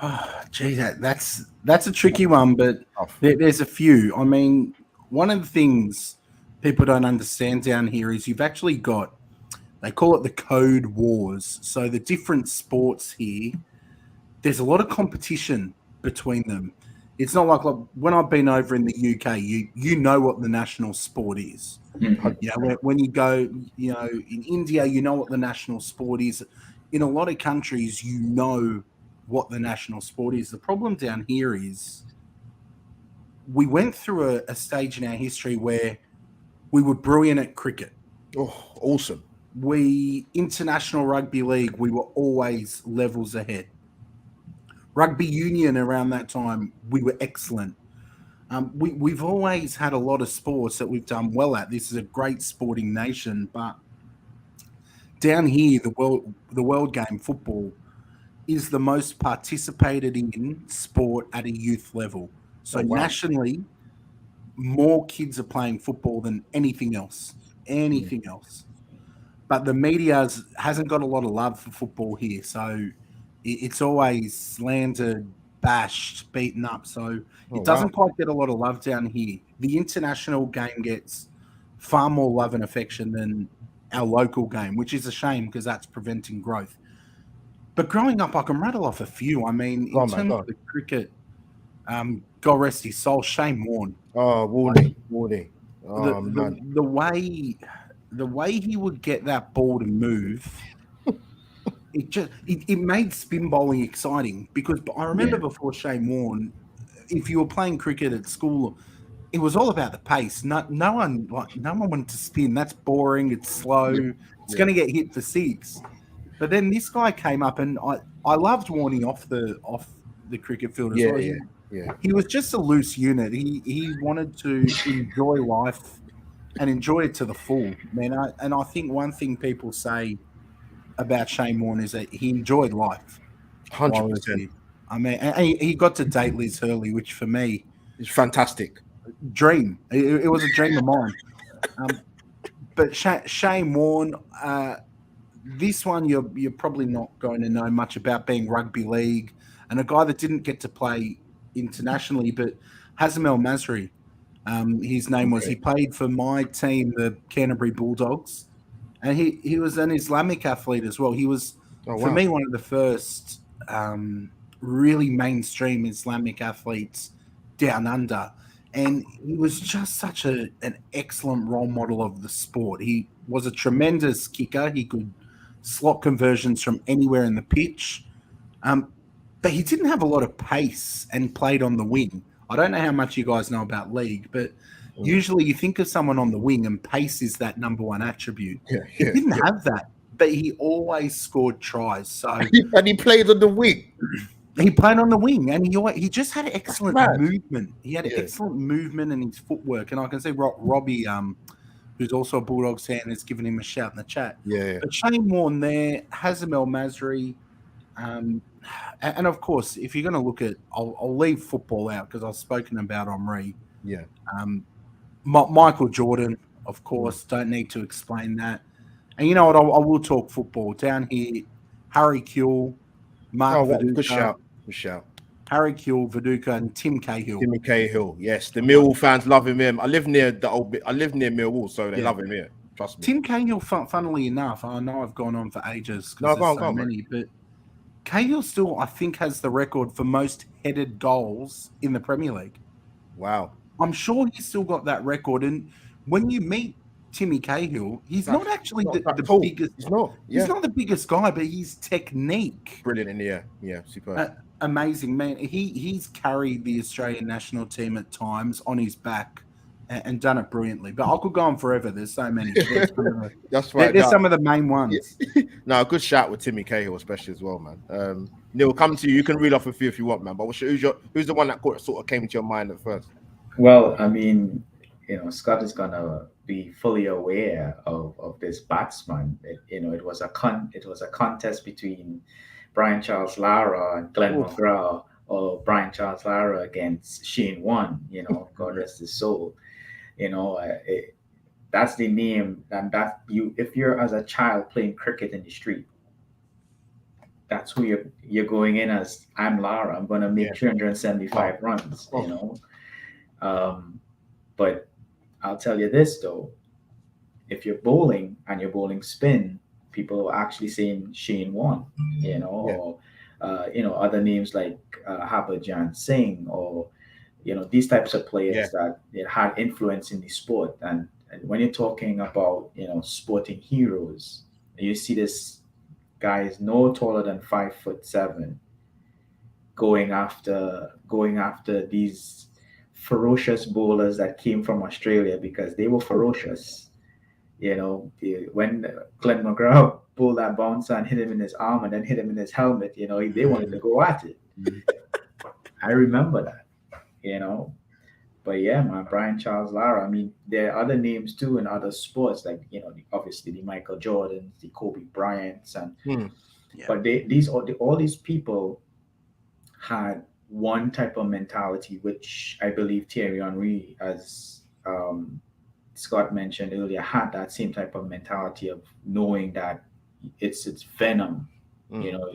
Oh, gee, that's a tricky one, but there's a few. I mean, one of the things people don't understand down here is you've actually got, they call it the code wars. So the different sports here, there's a lot of competition between them. It's not like when I've been over in the UK, you know what the national sport is. Mm-hmm. You know, when you go, you know, in India, you know what the national sport is. In a lot of countries, you know what the national sport is. The problem down here is we went through a stage in our history where we were brilliant at cricket. Oh, awesome. International rugby league, we were always levels ahead. Rugby union around that time, we were excellent. We've always had a lot of sports that we've done well at. This is a great sporting nation, but down here, the world game, football, is the most participated in sport at a youth level. So nationally, more kids are playing football than anything else. But the media hasn't got a lot of love for football here. So it's always slandered, bashed, beaten up. So Oh it wow. doesn't quite get a lot of love down here. The international game gets far more love and affection than our local game, which is a shame because that's preventing growth. But growing up, I can rattle off a few. I mean, Go in on, man. terms Go of on. the cricket, God rest his soul, Shane Warne. Oh, Like, Warney, Warney. the Oh the man. the way the way he would get that ball to move, it made spin bowling exciting because I remember Yeah. before Shane Warne, if you were playing cricket at school, it was all about the pace. No one wanted to spin. That's boring. It's Yeah. slow. It's Yeah. going to get hit for six. But then this guy came up, and I loved Warney off the cricket field as Yeah. well. Yeah. Yeah. He was just a loose unit. He wanted to enjoy life and enjoy it to the full, man. And I think one thing people say about Shane Warne is that he enjoyed life while Hundred he was percent. here. I mean, and he got to date Liz Hurley, which for me, It's fantastic. dream. It was a dream of mine. Um, but Shane Warne, this one you're probably not going to know much about, being rugby league, and a guy that didn't get to play internationally, but Hazem El Masri. His name was. He Okay. played for my team, the Canterbury Bulldogs, and he was an Islamic athlete as well. He was, Oh for wow. me, one of the first really mainstream Islamic athletes down under, and he was just such an excellent role model of the sport. He was a tremendous kicker. He could slot conversions from anywhere in the pitch. Um, but he didn't have a lot of pace and played on the wing. I don't know how much you guys know about league, but Mm. usually you think of someone on the wing and pace is that number one attribute. Yeah. He Yeah. didn't Yeah. have that, but he always scored tries. So And he played on the wing. he played on the wing, and he just had That's excellent mad. movement. He had Yeah. excellent movement and his footwork. And I can see Robbie, who's also a Bulldogs fan, has given him a shout in the chat. Yeah. But Shane Warne there, Hazem El Masri, um, and of course, if you're going to look at, I'll leave football out because I've spoken about Omri. Yeah. Michael Jordan, of Mm. course, don't need to explain that. And you know what? I will talk football down here. Harry Kuehl, Mark Oh, what good Viduka, shout. Good shout. Harry Kuehl, Viduka, and Tim Cahill. Timmy Cahill. Yes. The Millwall fans love him here. I live near the old bit. I live near Millwall, so they Yeah. love him here. Trust me. Tim Cahill, funnily enough, I know I've gone on for ages because No, there's go so on, man. many, but Cahill still, I think, has the record for most headed goals in the Premier League. Wow. I'm sure he's still got that record. And when you meet Timmy Cahill, he's not actually Not that the tall. biggest. He's not. He's Yeah. not the biggest guy, but his technique, Brilliant in the air. Yeah. Super. amazing, man. He's carried the Australian national team at times on his back and done it brilliantly. But I could go on forever. There's so many. That's right. There's No, some of the main ones. no, a good shout with Timmy Cahill, especially as well, man. Neil, come to you. You can read off a few if you want, man. But who's the one that sort of came to your mind at first? Well, I mean, Scott is gonna be fully aware of this batsman. It was a contest between Brian Charles Lara and Glenn Oof. McGrath, or Brian Charles Lara against Shane Warne. God rest his soul. That's the name, and that you, if you're as a child playing cricket in the street, that's who you're going in as. I'm Lara. I'm gonna make Yeah. 375 runs. Oh. But I'll tell you this though, if you're bowling and you're bowling spin, people are actually saying Shane Warne, or other names like Harbhajan Singh, or these types of players that had influence in the sport. And when you're talking about sporting heroes, you see this guy is no taller than 5'7", going after these ferocious bowlers that came from Australia because they were ferocious. When Glenn McGrath pulled that bouncer and hit him in his arm and then hit him in his helmet, they wanted to go at it. I remember that. But yeah, man, Brian Charles Lara. I mean, there are other names too in other sports, like obviously the Michael Jordans, the Kobe Bryants, and Yeah. but all these people had one type of mentality, which I believe Thierry Henry, as Scott mentioned earlier, had that same type of mentality of knowing that it's venom. Mm.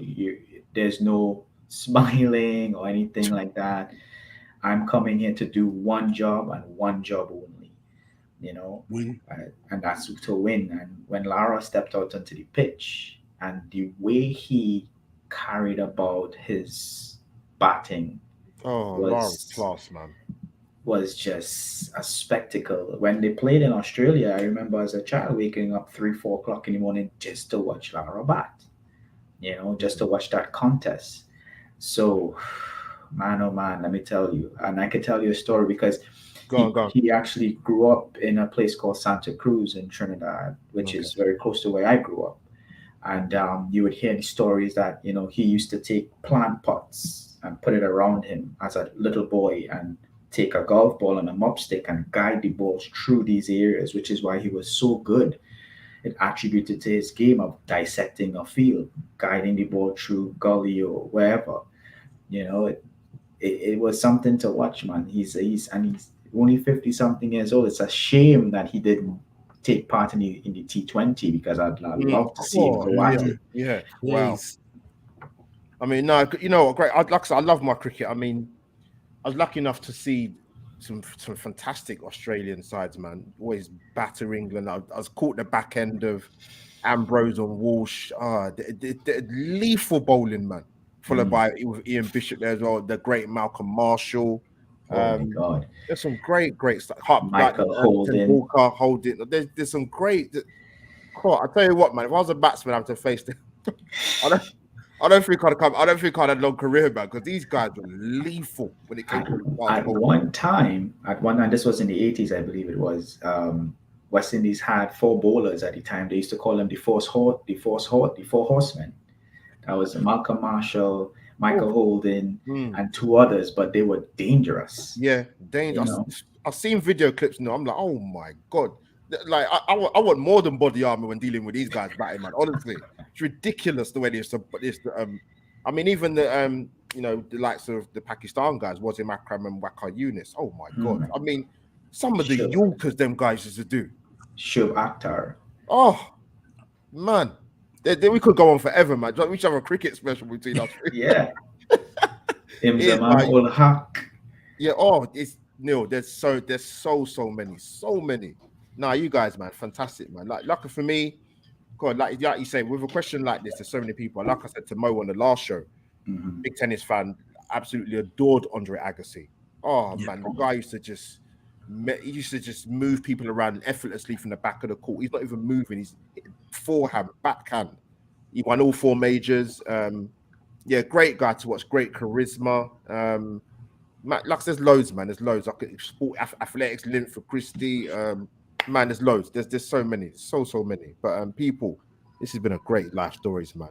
There's no smiling or anything like that. I'm coming here to do one job and one job only, you know, Win. and that's to win. And when Lara stepped out onto the pitch and the way he carried about his batting Oh, Lara was class, man. was just a spectacle. When they played in Australia, I remember as a child waking up 3, 4 o'clock in the morning just to watch Lara bat, just to watch that contest. So, man, oh man, let me tell you, and I can tell you a story because Go on, he go on. he actually grew up in a place called Santa Cruz in Trinidad, which Okay. is very close to where I grew up. And you would hear the stories that he used to take plant pots and put it around him as a little boy and take a golf ball and a mop stick and guide the balls through these areas, which is why he was so good. It attributed to his game of dissecting a field, guiding the ball through gully or wherever. It was something to watch, man. He's only 50 something years old. It's a shame that he didn't take part in the T20 because I'd love to see him Oh, go at yeah, it. yeah. Wow. Please. I mean, no, you know what? Great. Like I said, I love my cricket. I mean, I was lucky enough to see some fantastic Australian sides, man. Always batter England. I was caught the back end of Ambrose and Walsh. The lethal bowling, man. Followed Mm. by with Ian Bishop there as well. The great Malcolm Marshall. Oh my Um, God. there's some great stuff. Like Michael Tim Holden. Walker, Holding. There's some great. Cool. I tell you what, man. If I was a batsman, I have to face them. I don't. I don't think I'd come. I don't think I'd had a long career, man, because these guys were lethal when it came At, to fast at bowling. one time, and this was in the 80s, I believe it was. West Indies had four bowlers at the time. They used to call them the four horsemen. That was Malcolm Marshall, Oh, Michael Holden, mm, and two others, but they were dangerous. yeah, You dangerous. know, I've seen video clips now. I'm like, oh my god, like I want more than body armor when dealing with these guys batting, man. Honestly, it's ridiculous the way I mean, even the likes of the Pakistan guys, Wasim Akram and Waqar Yunis. Oh my god, mm, I mean, some of the Shub, Yorkers them guys used to do. Shub Akhtar. Oh man, we could go on forever, man. We should have a cricket special between us. Yeah, It's Imzaman like, ul Haq. yeah, oh, it's Neil. There's so many. Nah, you guys, man, fantastic, man. Like lucky for me, God, like you say, with a question like this, there's so many people. Like I said to Mo on the last show, Mhm. big tennis fan, absolutely adored Andre Agassi. Oh Yeah. man, the guy used to just move people around effortlessly from the back of the court. He's not even moving. He's forehand, backhand. He won all four majors. Yeah, great guy to watch. Great charisma. Like there's loads, man. There's loads. I could sport athletics, Lynn for Christie. Man, there's loads. There's so many, so many. But people, this has been a great life stories, man.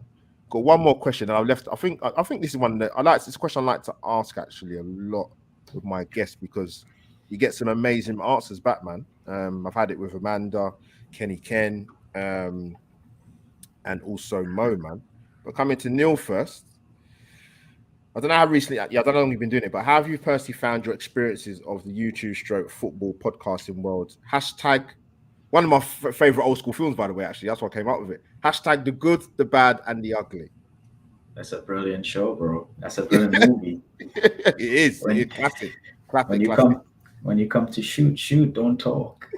Got one more question, and I've left. I think this is one that I like. This question I like to ask actually a lot with my guests because you get some amazing answers back, man. I've had it with Amanda, Kenny Ken, and also Mo, man. But coming to Neil first. I don't know how recently, yeah, I don't know how long you've been doing it, but how have you personally found your experiences of the YouTube stroke football podcasting world? Hashtag, one of my favorite old school films, by the way, actually. That's what came up with it. Hashtag the good, the bad, and the ugly. That's a brilliant show, bro. That's a brilliant movie. It is. When It's classic. when you Classic. come to shoot, don't talk.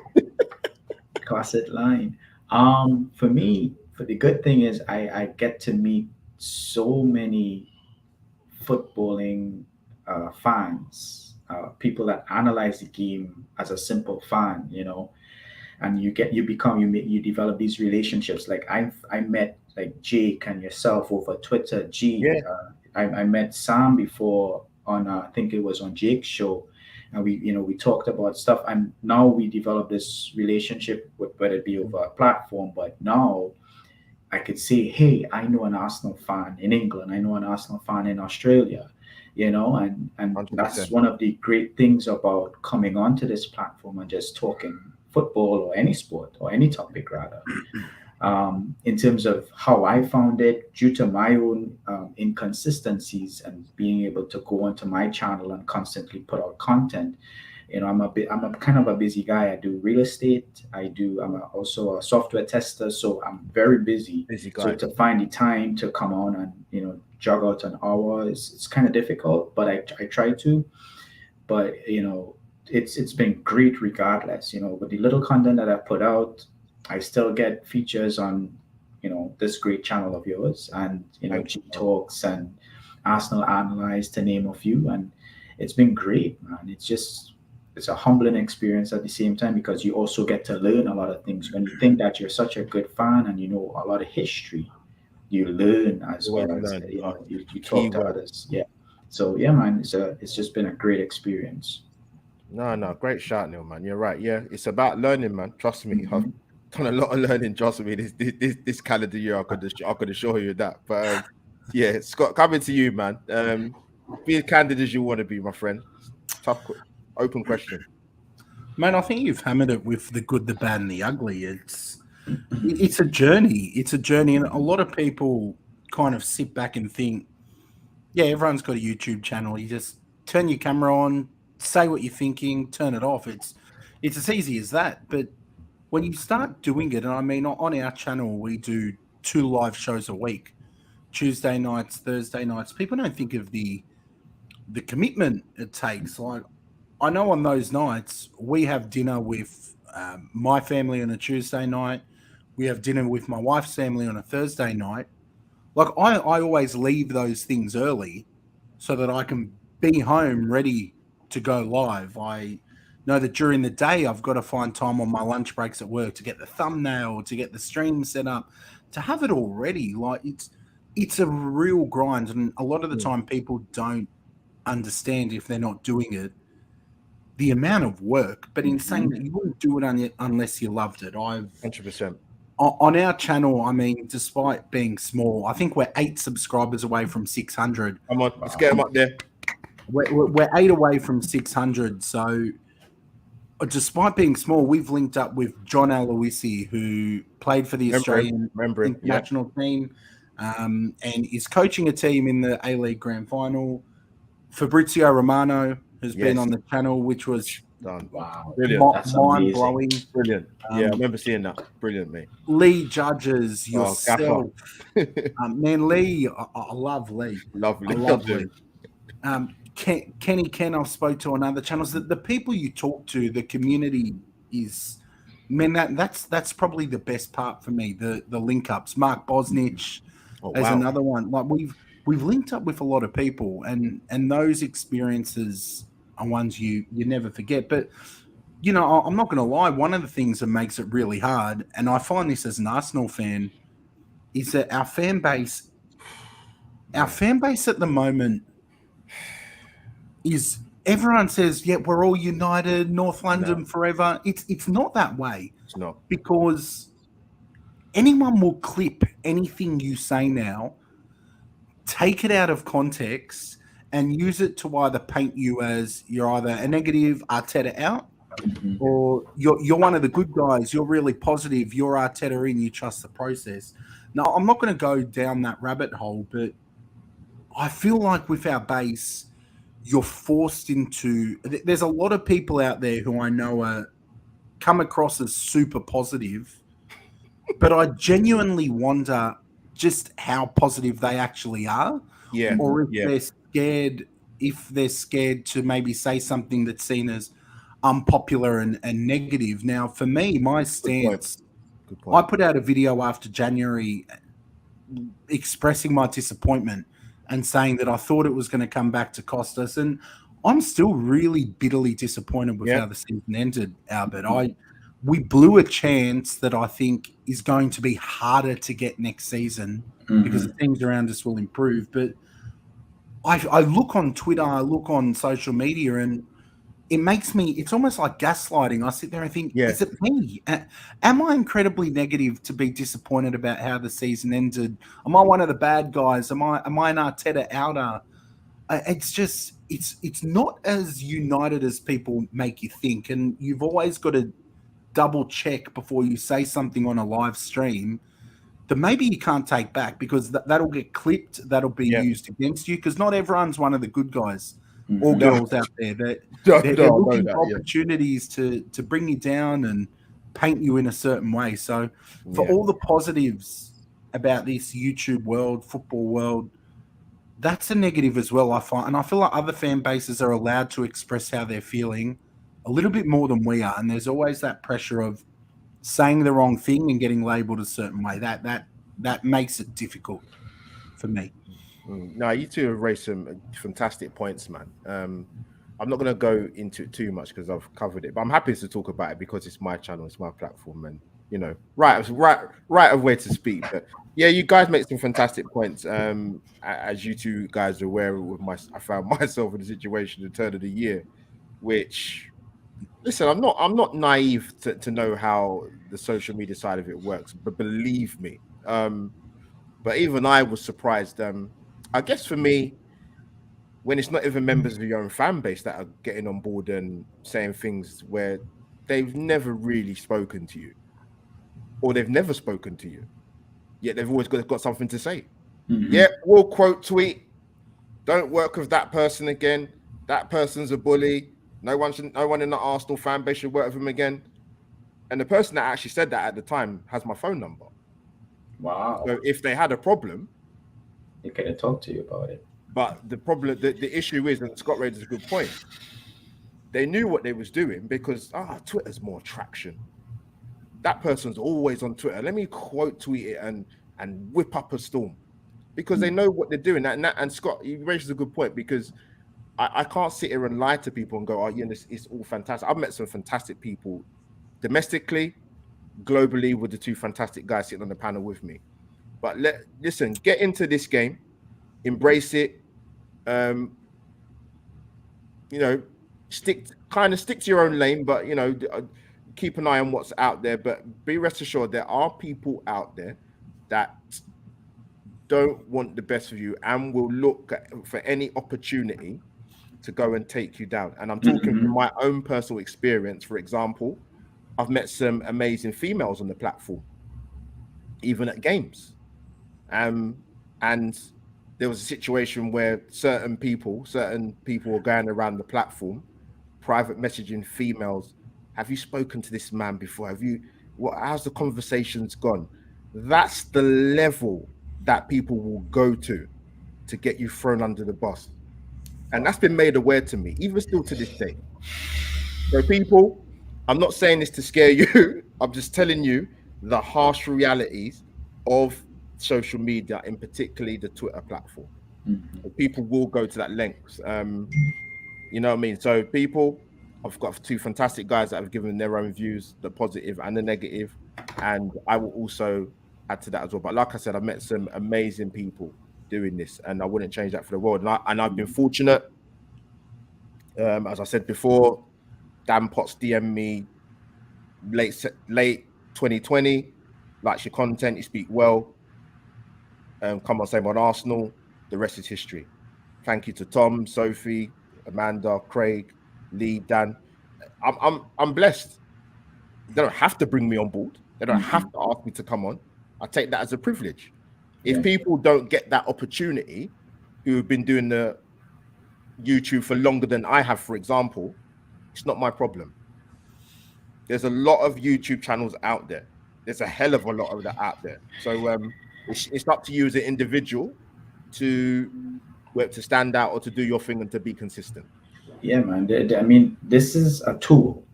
Classic line. For me, for the good thing is I get to meet so many footballing fans, people that analyze the game as a simple fan, and you develop these relationships. Like I met like Jake and yourself over Twitter. Yeah. I met Sam before on I think it was on Jake's show, and we talked about stuff, and now we develop this relationship with whether it be over a platform, but now I could say, hey, I know an Arsenal fan in England. I know an Arsenal fan in Australia, and that's 100%. one of the great things about coming onto this platform and just talking football or any sport or any topic rather. In terms of how I found it, due to my own inconsistencies and being able to go onto my channel and constantly put out content, I'm a kind of a busy guy. I do real estate. Also a software tester, so I'm very busy. Busy So guy. to find the time to come on and jog out an hour is it's kind of difficult, but I try to. But it's been great regardless. With the little content that I put out, I still get features on this great channel of yours, and Thank G you, man. Talks and Arsenal Analyzed, to name a few, and it's been great, man. It's a humbling experience at the same time, because you also get to learn a lot of things. When you think that you're such a good fan and you know a lot of history, you learn as Always well as learn. you Key talk to word. others. Yeah. So yeah, man, it's just been a great experience. No, great shout, Neil, man. You're right. Yeah, it's about learning, man. Trust me. I've Mhm. done a lot of learning. Trust me. This calendar year, I could assure you that. But yeah, Scott, coming to you, man. Be as candid as you want to be, my friend. Tough, open question. Man, I think you've hammered it with the good, the bad, and the ugly. It's a journey. It's a journey, and a lot of people kind of sit back and think, yeah, everyone's got a YouTube channel. You just turn your camera on, say what you're thinking, turn it off. It's as easy as that. But when you start doing it, and I mean, on our channel, we do 2 live shows a week, Tuesday nights, Thursday nights. People don't think of the commitment it takes. Like, I know on those nights we have dinner with my family on a Tuesday night. We have dinner with my wife's family on a Thursday night. Like, I always leave those things early so that I can be home ready to go live. I know that during the day I've got to find time on my lunch breaks at work to get the thumbnail, to get the stream set up, to have it all ready. Like, it's a real grind, and a lot of the time people don't understand, if they're not doing it, the amount of work. But in saying that, you wouldn't do it unless you loved it. 100%. On our channel, I mean, despite being small, I think we're 8 subscribers away from 600. Come on, let's get him up there. We're 8 away from 600. So, despite being small, we've linked up with John Aloisi, who played for the Australian Remember him. Yeah. international team, and is coaching a team in the A-League Grand Final. Fabrizio Romano has been on the channel, which was Done. Wow, Brilliant. that's mind-blowing. Brilliant. Yeah, I remember seeing that. Brilliant, mate. Lee Judges, yourself. Gaffer. Man, Lee, I love Lee. Lovely. I love Lee. Kenny Ken, I've spoke to on other channels. The people you talk to, the community is, man, that's probably the best part for me. The link ups. Mark Bosnich as another one. Like, we've linked up with a lot of people, and those experiences are ones you never forget. But I'm not going to lie. One of the things that makes it really hard, and I find this as an Arsenal fan, is that our fan base at the moment is, everyone says, yeah, we're all united, North London forever. It's not that way. It's not. Because anyone will clip anything you say now, take it out of context, and use it to either paint you as you're either a negative Arteta out, or you're one of the good guys, you're really positive, you're Arteta in, you trust the process. Now, I'm not going to go down that rabbit hole, but I feel like with our base, you're forced into, there's a lot of people out there who I know are come across as super positive, but I genuinely wonder just how positive they actually are. Yeah. Or if they're scared to maybe say something that's seen as unpopular and negative. Now, for me, my stance, Good point. I put out a video after January expressing my disappointment and saying that I thought it was going to come back to cost us. And I'm still really bitterly disappointed with how the season ended, Albert. We blew a chance that I think is going to be harder to get next season because the teams around us will improve. But I look on Twitter, I look on social media, and it makes me, it's almost like gaslighting. I sit there and think, is it me? Am I incredibly negative to be disappointed about how the season ended? Am I one of the bad guys? Am I an Arteta outer? It's just, it's not as united as people make you think. And you've always got to double check before you say something on a live stream that maybe you can't take back, because that'll get clipped, that'll be used against you, because not everyone's one of the good guys. or Mhm. girls out there that No, they're no, I know looking that. for Yeah, opportunities to bring you down and paint you in a certain way. So for yeah. all the positives about this YouTube world, football world, that's a negative as well, I find. And I feel like other fan bases are allowed to express how they're feeling a little bit more than we are. And there's always that pressure of saying the wrong thing and getting labeled a certain way. That makes it difficult for me. No, you two have raised some fantastic points, man. I'm not going to go into it too much because I've covered it, but I'm happy to talk about it because it's my channel, it's my platform, and right of way to speak. But yeah, you guys make some fantastic points. As you two guys are aware, I found myself in a situation at the turn of the year, which listen, I'm not naive to know how the social media side of it works, but believe me, but even I was surprised. I guess for me, when it's not even members of your own fan base that are getting on board and saying things where they've never really spoken to you, or they've never spoken to you, yet they've always got something to say. Mhm. Yeah, we'll quote tweet. Don't work with that person again. That person's a bully. No one in the Arsenal fan base should work with him again. And the person that actually said that at the time has my phone number. Wow. So if they had a problem, They could have talked to you about it. but the issue is, and Scott raised a good point, they knew what they was doing because Twitter's more traction. That person's always on Twitter. Let me quote tweet it and whip up a storm because they Mm. know what they're doing. And Scott, you raised a good point because I can't sit here and lie to people and go, it's all fantastic. I've met some fantastic people domestically, globally, with the two fantastic guys sitting on the panel with me. But listen, get into this game, embrace it. Um, you know, stick to your own lane, but keep an eye on what's out there. But be rest assured, there are people out there that don't want the best of you and will look for any opportunity to go and take you down. And I'm talking from Mhm. my own personal experience. For example, I've met some amazing females on the platform, even at games. And there was a situation where certain people were going around the platform, private messaging females. Have you spoken to this man before? How's the conversations gone? That's the level that people will go to get you thrown under the bus. And that's been made aware to me, even still to this day. So, people, I'm not saying this to scare you. I'm just telling you the harsh realities of social media, in particularly the Twitter platform. Mhm. People will go to that length. You know what I mean? So, people, I've got two fantastic guys that have given their own views, the positive and the negative, and I will also add to that as well. But like I said, I've met some amazing people doing this, and I wouldn't change that for the world. And I've been fortunate. As I said before, Dan Potts DM me late 2020, likes your content, you speak well. Come on, same on Arsenal. The rest is history. Thank you to Tom, Sophie, Amanda, Craig, Lee, Dan. I'm blessed. They don't have to bring me on board. They don't have Mhm. to ask me to come on. I take that as a privilege. If Yeah. people don't get that opportunity, who have been doing the YouTube for longer than I have, for example, it's not my problem. There's a lot of YouTube channels out there. There's a hell of a lot of that out there. So it's up to you as an individual to stand out or to do your thing and to be consistent. Yeah, man. I mean, this is a tool.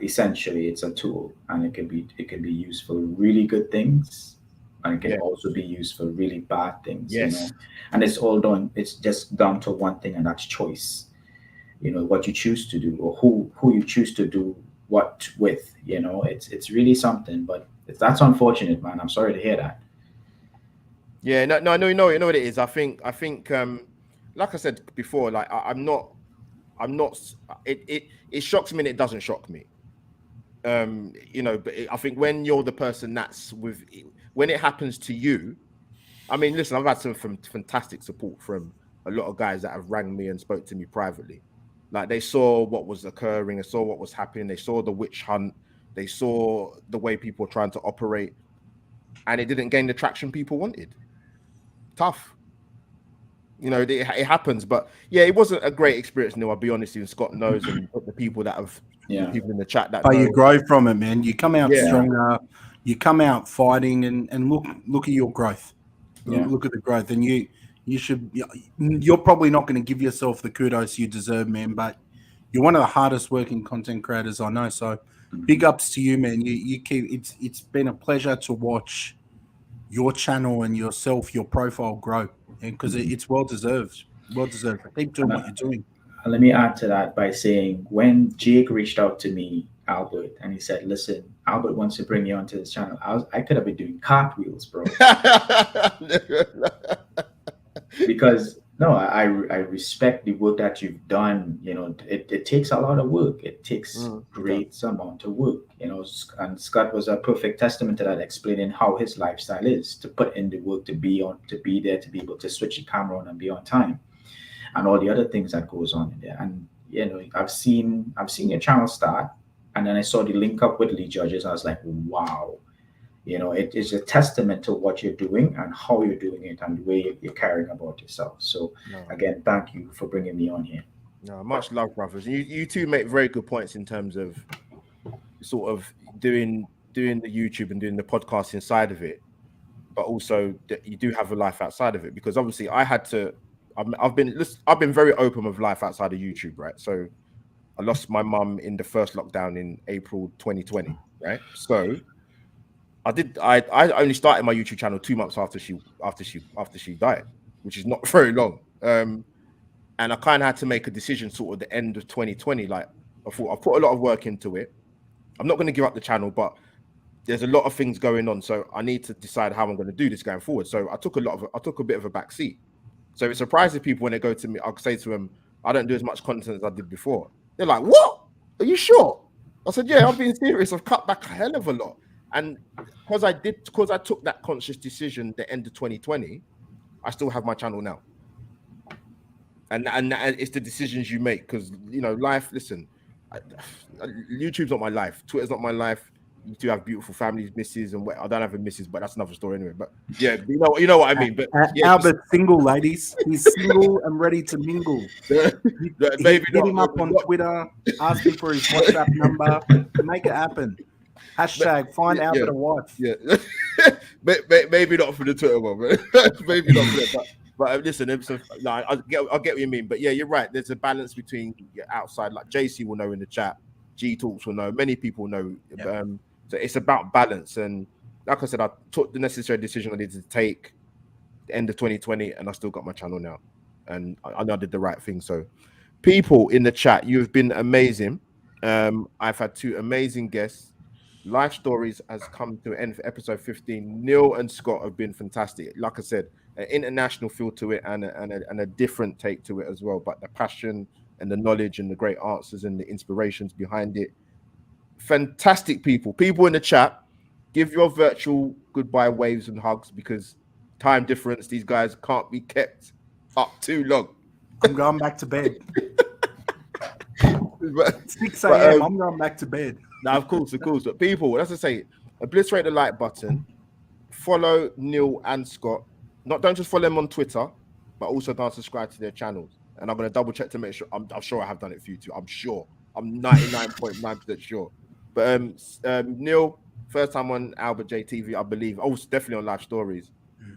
Essentially, it's a tool, and it can be used for really good things, and it can Yeah. also be used for really bad things. Yes. And it's just down to one thing, and that's choice. What you choose to do, or who you choose to do what with. It's really something, but that's unfortunate, man. I'm sorry to hear that. Yeah. No. I know. You know what it is. I think. Like I said before, like I'm not. I'm not. It shocks me and it doesn't shock me. But I think when you're the person that's when it happens to you. I mean, listen, I've had some fantastic support from a lot of guys that have rang me and spoke to me privately. Like they saw what was occurring, they saw what was happening, they saw the witch hunt, they saw the way people were trying to operate, and it didn't gain the traction people wanted. Tough. You know, it happens. But yeah, it wasn't a great experience. Neil, I'll be honest with you. Scott knows, and the people that have, the people in the chat that But know. you grow from it, man. You come out Yeah. stronger. You come out fighting, and look at your growth. Look at the growth, and you should. You're probably not going to give yourself the kudos you deserve, man. But you're one of the hardest working content creators I know. So big ups to you, man. You keep. It's been a pleasure to watch your channel and yourself, your profile grow, and because it's well deserved. Well deserved. Keep doing what you're doing. Let me add to that by saying when Jake reached out to me, Albert, and he said, "Listen, Albert wants to bring you onto his channel." I could have been doing cartwheels, bro. Because no, I respect the work that you've done. You know, it takes a lot of work. It takes great amount of work. You know, and Scott was a perfect testament to that, explaining how his lifestyle is to put in the work, to be there, to be able to switch the camera on and be on time, and all the other things that goes on in there. And you know, I've seen your channel start, and then I saw the link up with Lee Judges. I was like, wow. You know, it is a testament to what you're doing and how you're doing it and the way you're caring about yourself. So, again, thank you for bringing me on here. No, much love, brothers. You two make very good points in terms of sort of doing the YouTube and doing the podcast inside of it, but also that you do have a life outside of it. Because obviously, I've been very open with life outside of YouTube, right? So, I lost my mum in the first lockdown in April 2020, right? So. I only started my YouTube channel 2 months after she died, which is not very long. And I kind of had to make a decision sort of the end of 2020. Like I thought, I've put a lot of work into it. I'm not going to give up the channel, but there's a lot of things going on, so I need to decide how I'm going to do this going forward. So I took a bit of a back seat. So it surprises people when they go to me. I'll say to them, I don't do as much content as I did before. They're like, "What? Are you sure?" I said, "Yeah, I'm being serious. I've cut back a hell of a lot." And because I took that conscious decision the end of 2020, I still have my channel now. And it's the decisions you make, because you know, life. Listen, YouTube's not my life. Twitter's not my life. You do have beautiful families, misses, and I don't have a missus, but that's another story anyway. But yeah, you know what I mean. But yeah, Albert's single, ladies. He's single and ready to mingle. Maybe hit him up on Twitter. Ask him for his WhatsApp number. Make it happen. Hashtag find Albert a wife. Yeah, maybe not for the Twitter one, but maybe not for that. But listen, I get what you mean. But yeah, you're right. There's a balance between outside, like JC will know in the chat, G Talks will know, many people know. Yep. So it's about balance. And like I said, I took the necessary decision I needed to take the end of 2020, and I still got my channel now. And I know I did the right thing. So people in the chat, you've been amazing. I've had 2 amazing guests. Life Stories has come to an end for episode 15. Neil and Scott have been fantastic. Like I said, an international feel to it and a different take to it as well. But the passion and the knowledge and the great answers and the inspirations behind it. Fantastic people. People in the chat, give your virtual goodbye waves and hugs, because time difference, these guys can't be kept up too long. I'm going back to bed. 6 a.m. I'm going back to bed. Now, of course. But people, as I say, obliterate the like button. Follow Neil and Scott. Don't just follow them on Twitter, but also don't subscribe to their channels. And I'm going to double check to make sure. I'm sure I have done it for you too. I'm sure. I'm 99.9% sure. But Neil, first time on Albert J TV, I believe. Oh, definitely on Life Stories.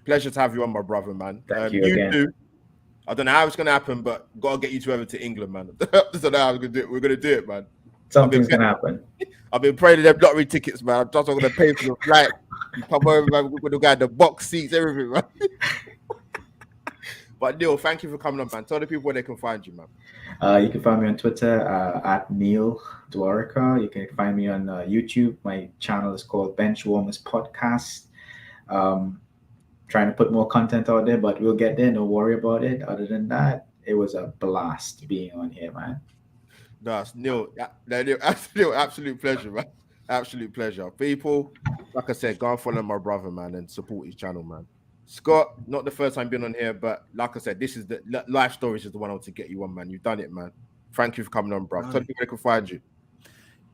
Pleasure to have you on, my brother, man. Thank you again. Too. I don't know how it's going to happen, but gotta get you two over to England, man. I don't know how we're going to do it. We're going to do it, man. Something's going to happen. I've been praying to them lottery tickets, man. I'm just going to pay for the flight. You come over, man. We're going to get the box seats, everything, man. But Neil, thank you for coming on, man. Tell the people where they can find you, man. You can find me on Twitter at Neil Dwarika. You can find me on YouTube. My channel is called Benchwarmers Podcast. Trying to put more content out there, but we'll get there. Don't worry about it. Other than that, it was a blast being on here, man. That's Neil. Absolute pleasure, man. Absolute pleasure. People, like I said, go and follow my brother, man, and support his channel, man. Scott, not the first time being on here, but like I said, this is the Life Stories is the one I want to get you on, man. You've done it, man. Thank you for coming on, bro. Tell people they can find you.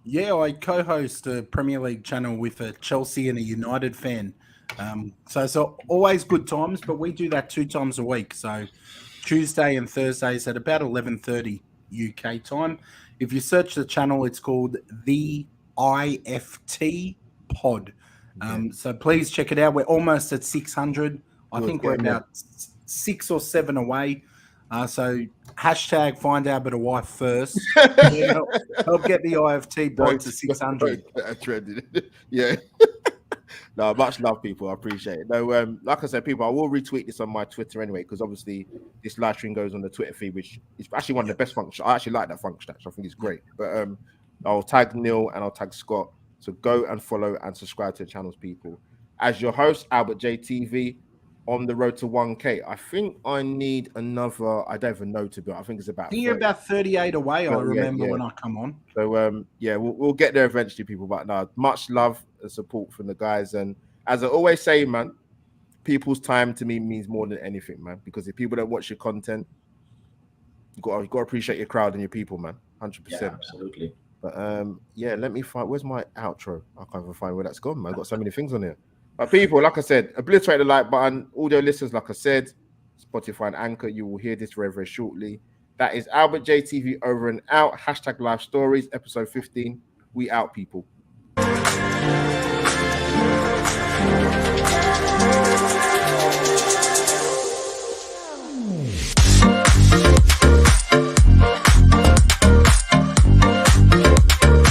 Yeah, I co-host a Premier League channel with a Chelsea and a United fan. So always good times, but we do that 2 times a week. So Tuesday and Thursdays at about 11:30 UK time. If you search the channel, it's called the IFT Pod. So please check it out. We're almost at 600. I think we're about 6 or 7 away. So hashtag find our better wife first. Help get the IFT pod to 600. Yeah. No, much love, people. I appreciate it. No, like I said, people, I will retweet this on my Twitter anyway, because obviously this live stream goes on the Twitter feed, which is actually one of the best functions. I actually like that function. Actually, I think it's great. But I'll tag Neil and I'll tag Scott. So go and follow and subscribe to the channels, people. As your host, Albert JTV, on the road to 1K. I think I need another. I don't even know, to be honest. I think it's about. I think you're about 38 away. I remember when I come on. So yeah, we'll get there eventually, people. But no, much love and support from the guys. And as I always say, man, people's time to me means more than anything, man. Because if people don't watch your content, you got to appreciate your crowd and your people, man. 100%. Yeah, absolutely. But yeah, let me find. Where's my outro? I can't even find where that's gone, man. I've got so many things on here. But people, like I said, obliterate the like button. Audio listeners, like I said, Spotify and Anchor, you will hear this very, very shortly. That is Albert JTV over and out. Hashtag live stories, episode 15. We out, people.